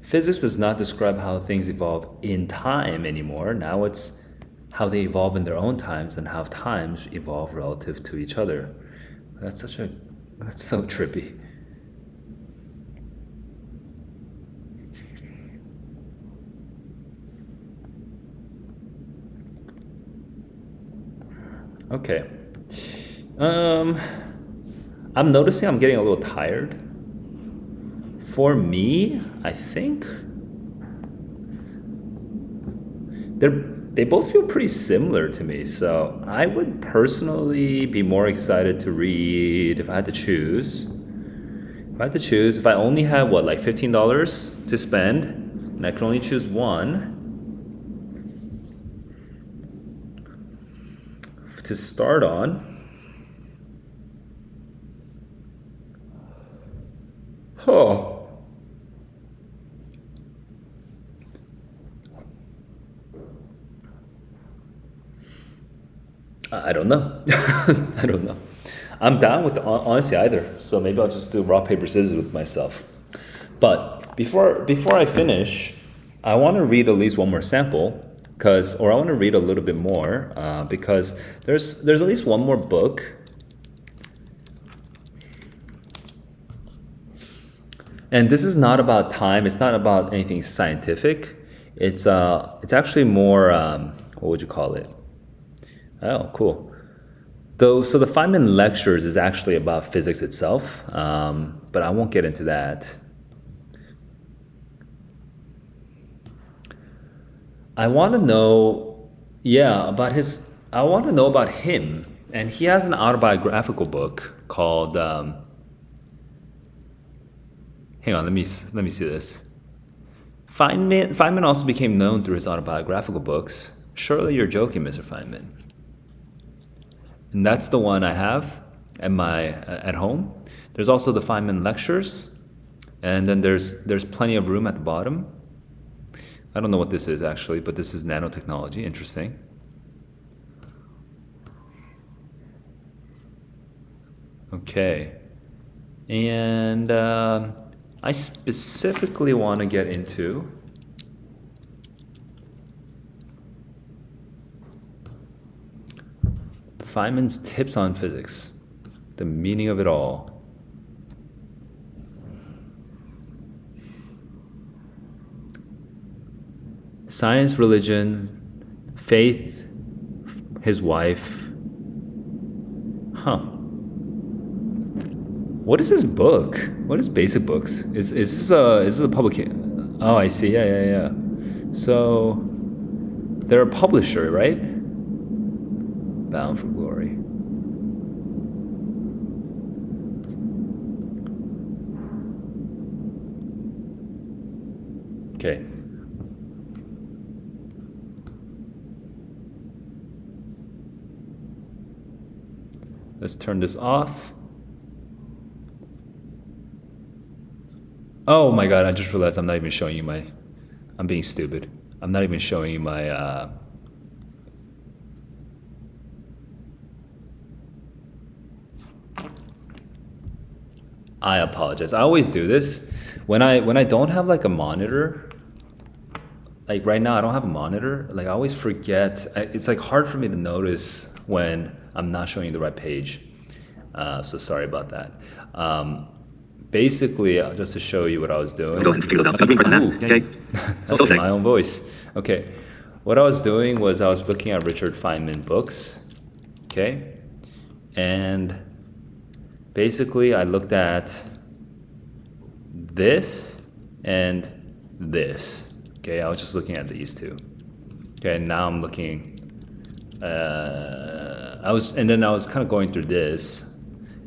Physics does not describe how things evolve in time anymore. Now it's how they evolve in their own times and how times evolve relative to each other. That's so trippy. Okay. I'm noticing I'm getting a little tired. For me, I think they both feel pretty similar to me. So I would personally be more excited to read if I had to choose. If I only had like $15 to spend, and I could only choose one to start on. Oh. I don't know. I don't know. I'm down with honestly either. So maybe I'll just do rock, paper, scissors with myself. But before I finish, I want to read at least one more sample, I want to read a little bit more because there's at least one more book. And this is not about time. It's not about anything scientific. It's actually more what would you call it? Oh, cool. So the Feynman lectures is actually about physics itself, but I won't get into that. I want to know about him, and he has an autobiographical book called. Hang on, let me see this. Feynman also became known through his autobiographical books. Surely you're joking, Mr. Feynman. And that's the one I have. at home. There's also the Feynman lectures, and then there's plenty of room at the bottom. I don't know what this is actually, but this is nanotechnology. Interesting. Okay, and I specifically want to get into Feynman's tips on physics, the meaning of it all. Science, religion, faith, his wife. Huh. What is this book? What is Basic Books? Is this a publication? Oh, I see. Yeah. So they're a publisher, right? Bound for Glory. Okay. Let's turn this off. Oh my God, I just realized I'm not even showing you my, I'm being stupid. I'm not even showing you my, I apologize. I always do this. When I don't have like a monitor, like right now I don't have a monitor, like I always forget. It's like hard for me to notice when I'm not showing you the right page. So sorry about that. Basically, just to show you what I was doing. Okay. That's in my own voice. Okay. What I was doing was I was looking at Richard Feynman books. Okay. And basically, I looked at this and this. Okay. I was just looking at these two. Okay. And now I'm looking. I was kind of going through this.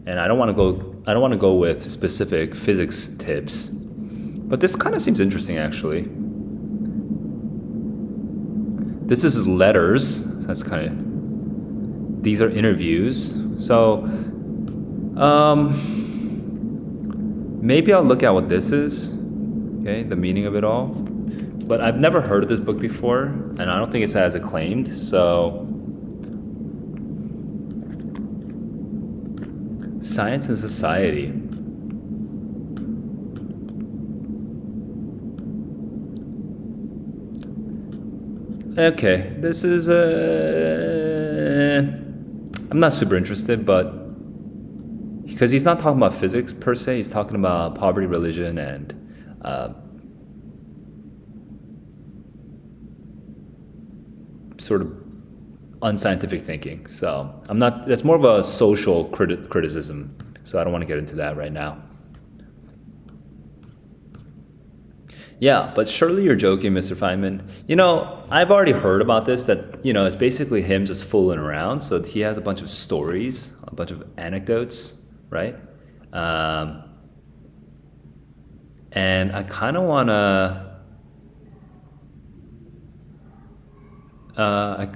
And I don't want to go with specific physics tips, but this kind of seems interesting actually. This is letters. That's kind of. These are interviews. So, maybe I'll look at what this is. Okay, the meaning of it all. But I've never heard of this book before, and I don't think it's as acclaimed. So. Science and Society. Okay, this is I'm not super interested, but because he's not talking about physics per se, he's talking about poverty, religion, and sort of unscientific thinking. So I'm not, that's more of a social criticism. So I don't want to get into that right now. Yeah, but surely you're joking, Mr. Feynman. You know, I've already heard about this, that, you know, it's basically him just fooling around. So he has a bunch of stories, a bunch of anecdotes, right? And I kind of want to, I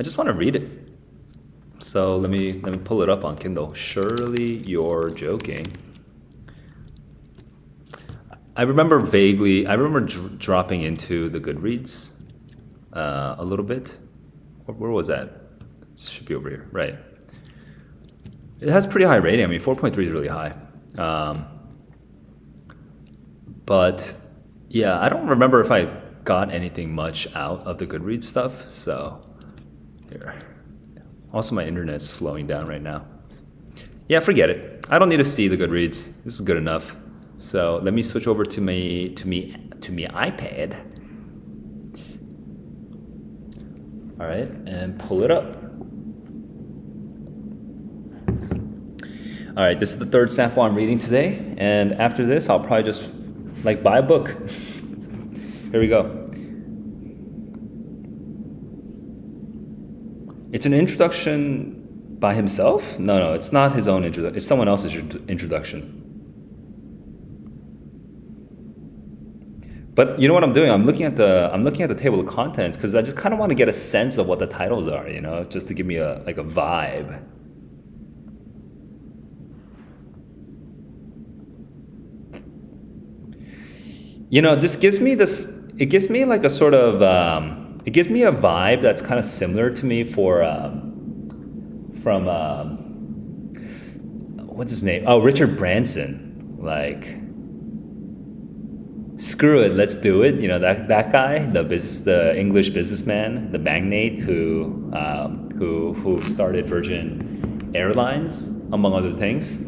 just want to read it. So let me pull it up on Kindle. Surely you're joking. I remember dropping into the Goodreads a little bit. Where was that? It should be over here, right? It has pretty high rating. I mean, 4.3 is really high. But yeah, I don't remember if I got anything much out of the Goodreads stuff. So here. Also, my internet's slowing down right now. Yeah, forget it. I don't need to see the Goodreads. This is good enough. So let me switch over to my iPad. All right, and pull it up. All right, this is the third sample I'm reading today, and after this, I'll probably just buy a book. Here we go. It's an introduction by himself? No, it's not his own introduction. It's someone else's introduction. But you know what I'm doing? I'm looking at the table of contents because I just kind of want to get a sense of what the titles are, just to give me a vibe. This gives me this. It gives me like a sort of. It gives me a vibe that's kind of similar to me from what's his name? Oh, Richard Branson. Like, screw it, let's do it. That guy, the English businessman, the magnate who started Virgin Airlines, among other things.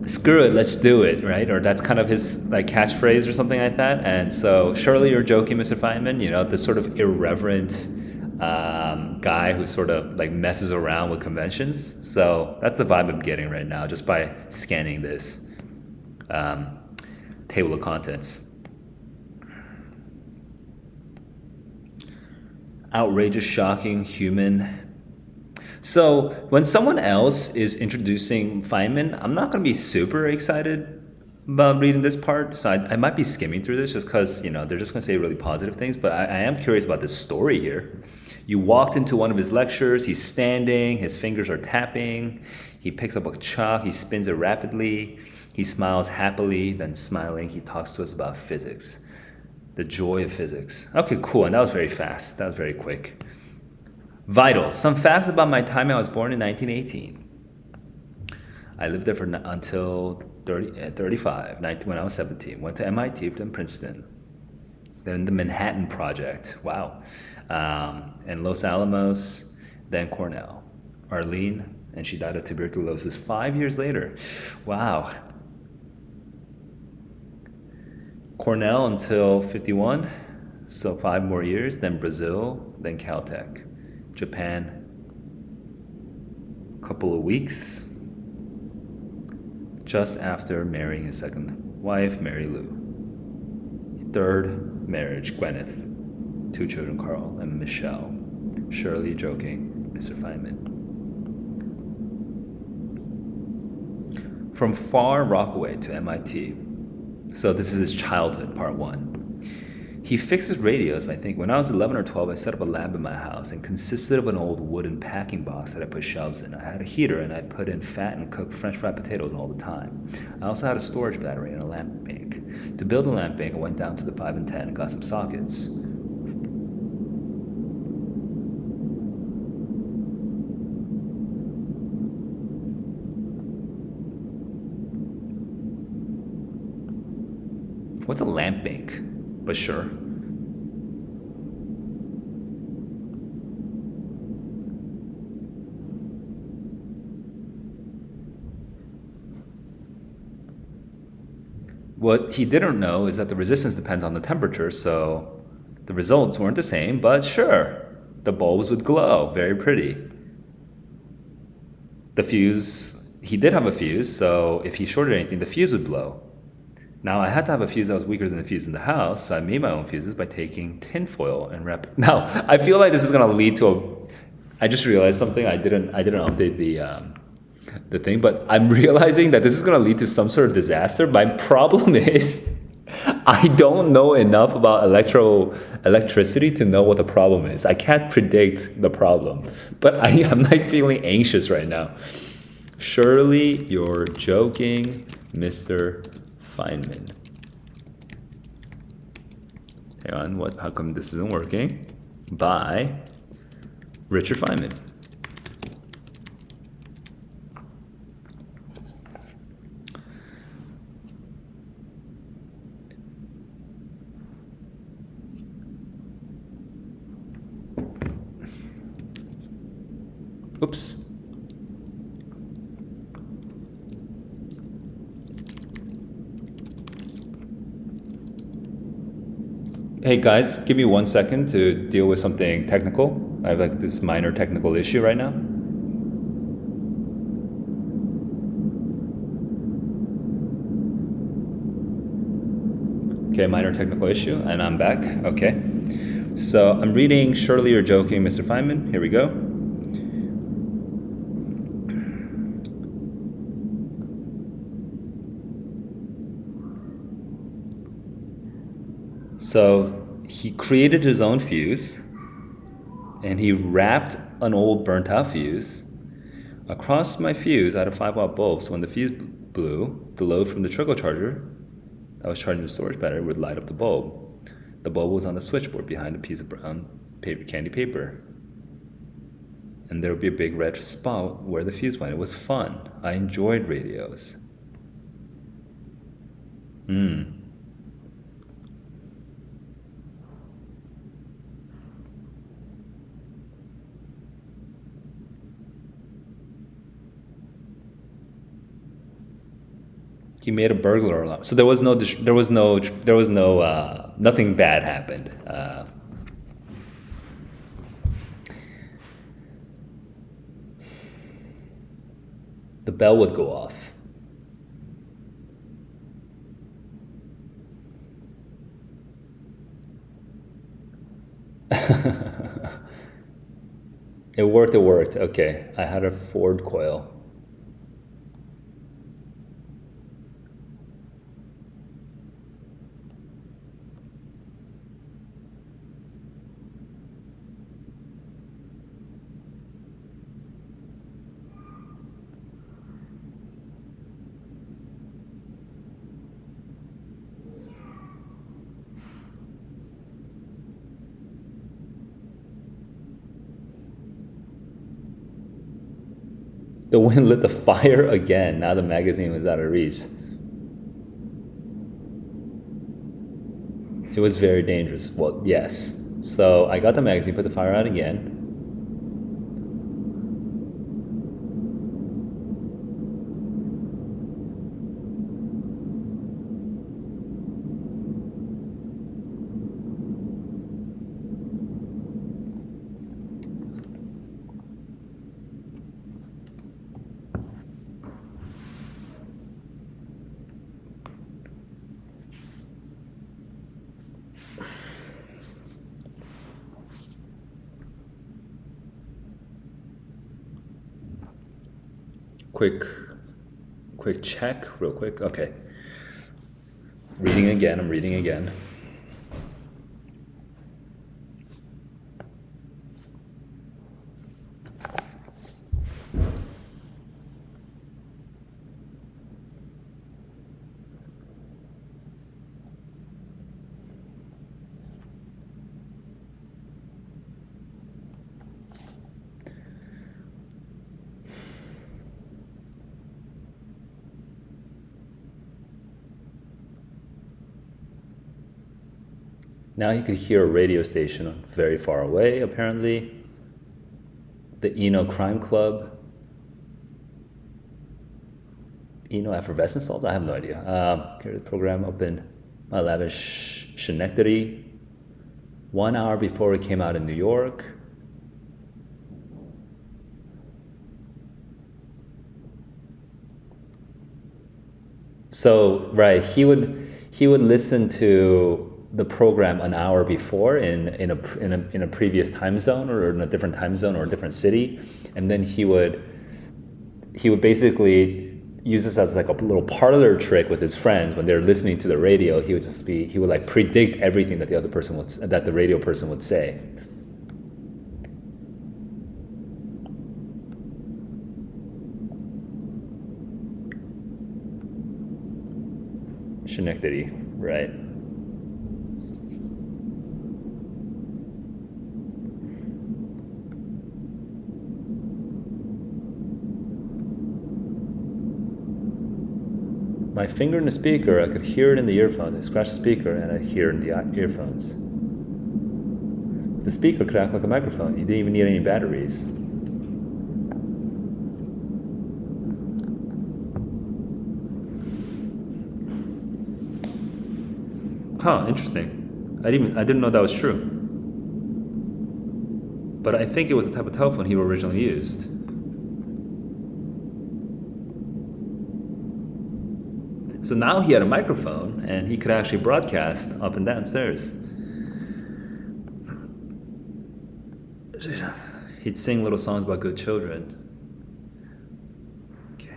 Screw it, let's do it, right? Or that's kind of his like catchphrase or something like that. And so, surely you're joking, Mr. Feynman. This sort of irreverent guy who sort of like messes around with conventions. So that's the vibe I'm getting right now just by scanning this table of contents. Outrageous, shocking, human. So when someone else is introducing Feynman, I'm not going to be super excited about reading this part. So I might be skimming through this just because, they're just going to say really positive things. But I am curious about this story here. You walked into one of his lectures. He's standing. His fingers are tapping. He picks up a chalk. He spins it rapidly. He smiles happily. Then smiling, he talks to us about physics. The joy of physics. Okay, cool. And that was very fast. That was very quick. Vitals. Some facts about my time. I was born in 1918. I lived there until 35, when I was 17. Went to MIT, then Princeton. Then the Manhattan Project. Wow. And Los Alamos, then Cornell. Arlene, and she died of tuberculosis 5 years later. Wow. Cornell until 51, so 5 more years. Then Brazil, then Caltech. Japan, a couple of weeks, just after marrying his second wife, Mary Lou. Third marriage, Gwyneth. 2 children, Carl and Michelle. Surely joking, Mr. Feynman. From Far Rockaway to MIT. So this is his childhood, part 1. He fixes radios. I think when I was 11 or 12, I set up a lab in my house and consisted of an old wooden packing box that I put shelves in. I had a heater and I'd put in fat and cook French fried potatoes all the time. I also had a storage battery and a lamp bank. To build a lamp bank, I went down to the 5 and 10 and got some sockets. What's a lamp bank? But sure. What he didn't know is that the resistance depends on the temperature, so the results weren't the same, but sure, the bulbs would glow, very pretty. The fuse, he did have a fuse, so if he shorted anything, the fuse would blow. Now, I had to have a fuse that was weaker than the fuse in the house, so I made my own fuses by taking tin foil and wrap it. Now, I feel like this is going to lead to I just realized something. I didn't update the thing, but I'm realizing that this is going to lead to some sort of disaster. My problem is I don't know enough about electricity to know what the problem is. I can't predict the problem, but I'm like feeling anxious right now. Surely you're joking, Mr. Feynman. Hang on, how come this isn't working? By Richard Feynman. Oops. Hey guys, give me 1 second to deal with something technical. I have like this minor technical issue right now. Okay, minor technical issue, and I'm back. Okay. So I'm reading Surely You're Joking, Mr. Feynman. Here we go. So he created his own fuse, and he wrapped an old burnt out fuse across my fuse out of 5-watt bulb. So when the fuse blew, the load from the turbocharger that was charging the storage battery would light up the bulb. The bulb was on the switchboard behind a piece of brown candy paper. And there would be a big red spot where the fuse went. It was fun. I enjoyed radios. He made a burglar alarm. So nothing bad happened. The bell would go off. It worked. Okay, I had a Ford coil. The wind lit the fire again. Now the magazine was out of reach. It was very dangerous. Well, yes. So I got the magazine, put the fire out again. Quick check, real quick. Okay. I'm reading again. Now he could hear a radio station very far away, apparently. The Eno Crime Club. Eno effervescent salts? I have no idea. Carried the program up in my lab in Schenectady. 1 hour before it came out in New York. So, right, he would listen to the program an hour before in a previous time zone or in a different time zone or a different city, and then he would basically use this as like a little parlor trick with his friends when they're listening to the radio. He would like predict everything that the radio person would say. Schenectady, right. My finger in the speaker, I could hear it in the earphones. I scratched the speaker and I hear it in the earphones. The speaker could act like a microphone. You didn't even need any batteries. Huh, interesting. I didn't know that was true. But I think it was the type of telephone he originally used. So now he had a microphone and he could actually broadcast up and downstairs. He'd sing little songs about good children. Okay.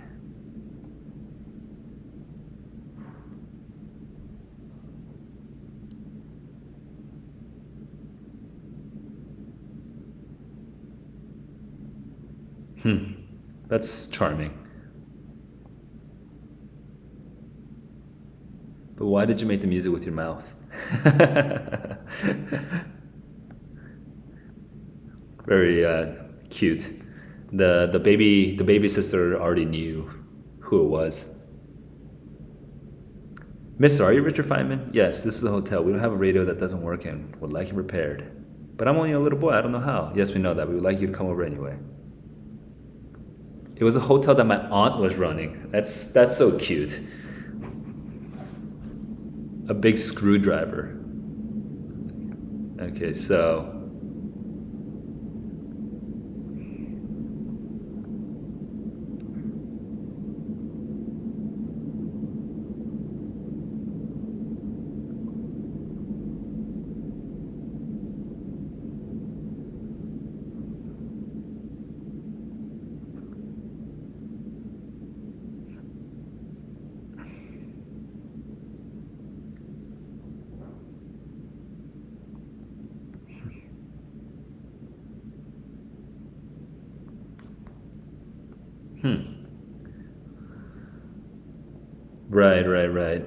That's charming. But why did you make the music with your mouth? Very cute. The baby sister already knew who it was. Mister, are you Richard Feynman? Yes, this is a hotel. We don't have a radio that doesn't work and would like it repaired. But I'm only a little boy. I don't know how. Yes, we know that. We would like you to come over anyway. It was a hotel that my aunt was running. That's so cute. A big screwdriver. Okay, so right.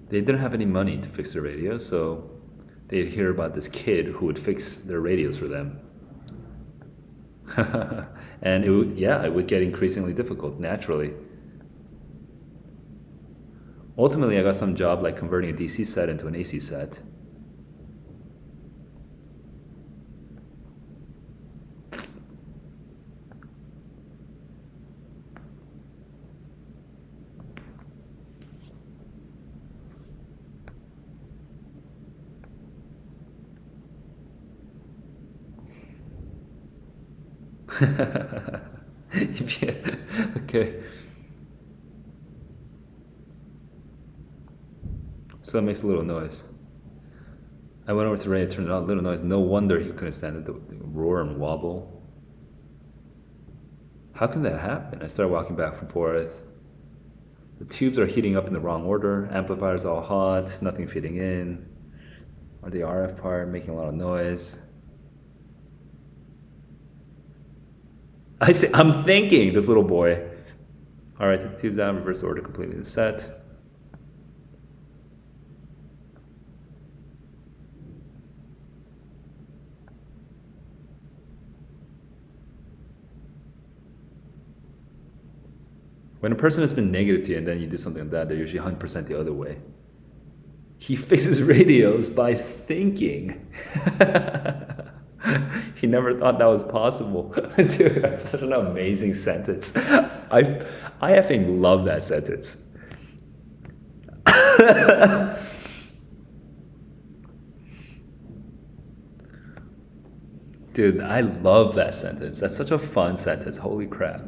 They didn't have any money to fix their radio, so they'd hear about this kid who would fix their radios for them. And it would get increasingly difficult, naturally. Ultimately, I got some job like converting a DC set into an AC set. Okay. So that makes a little noise. I went over to Ray and turned it on, a little noise. No wonder he couldn't stand it, the roar and wobble. How can that happen? I started walking back and forth. The tubes are heating up in the wrong order. Amplifier's all hot, nothing fitting in. Or the RF part making a lot of noise. I'm thinking, this little boy. All right, take the tubes out, reverse order, completely the set. When a person has been negative to you and then you do something like that, they're usually 100% the other way. He fixes radios by thinking. He never thought that was possible. Dude, that's such an amazing sentence. I effing love that sentence. Dude, I love that sentence. That's such a fun sentence. Holy crap.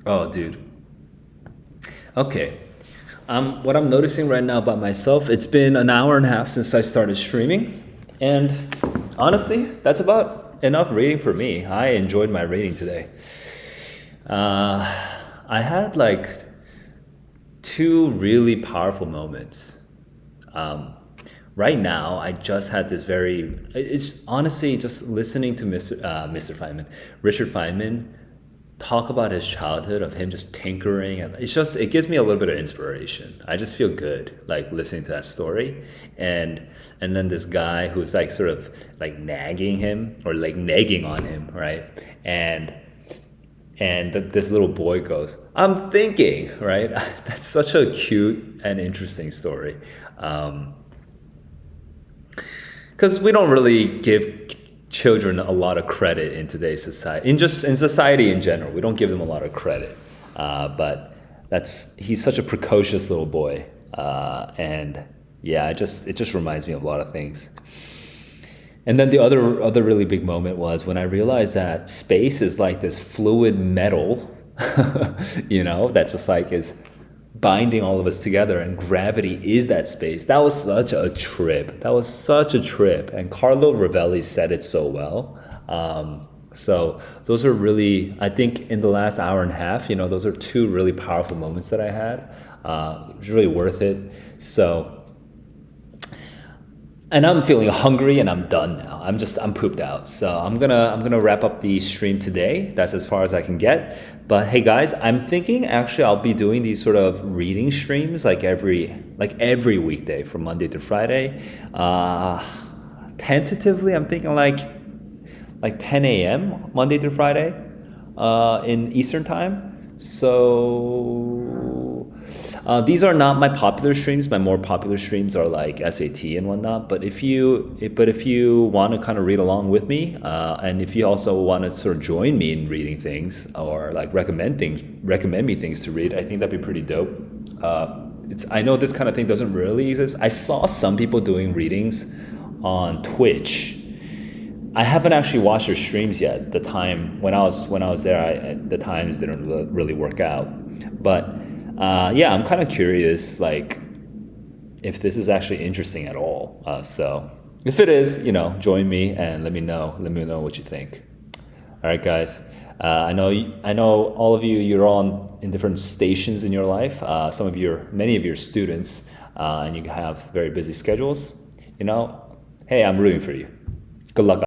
Oh, dude. Okay. What I'm noticing right now about myself, it's been an hour and a half since I started streaming. And honestly, that's about enough reading for me. I enjoyed my reading today. I had like 2 really powerful moments. Right now, I just had this it's honestly just listening to Mr. Feynman, Richard Feynman, talk about his childhood of him just tinkering, and it gives me a little bit of inspiration. I just feel good like listening to that story, and then this guy who's like sort of like nagging him or like nagging on him, right? And this little boy goes, "I'm thinking," right? That's such a cute and interesting story, because we don't really give children a lot of credit in today's society, in society in general. We don't give them a lot of credit, but he's such a precocious little boy, and yeah, it just reminds me of a lot of things. And then the other really big moment was when I realized that space is like this fluid metal, that just like is binding all of us together, and gravity is that space. That was such a trip. And Carlo Rivelli said it so well. So those are really, I think in the last hour and a half, those are two really powerful moments that I had. It was really worth it. So, and I'm feeling hungry and I'm done now. I'm pooped out. So I'm gonna wrap up the stream today. That's as far as I can get. But hey guys, I'm thinking actually I'll be doing these sort of reading streams like every weekday from Monday to Friday. Tentatively, I'm thinking like 10 a.m. Monday through Friday in Eastern time. So these are not my popular streams. My more popular streams are like SAT and whatnot. But if you want to kind of read along with me, and if you also want to sort of join me in reading things or like recommend me things to read, I think that'd be pretty dope. I know this kind of thing doesn't really exist. I saw some people doing readings on Twitch. I haven't actually watched their streams yet. The time when I was there, the times didn't really work out. But yeah, I'm kind of curious, like, if this is actually interesting at all. So if it is, join me and let me know what you think. All right, guys. I know all of you. You're all in different stations in your life. Many of your students, and you have very busy schedules. Hey, I'm rooting for you. Good luck.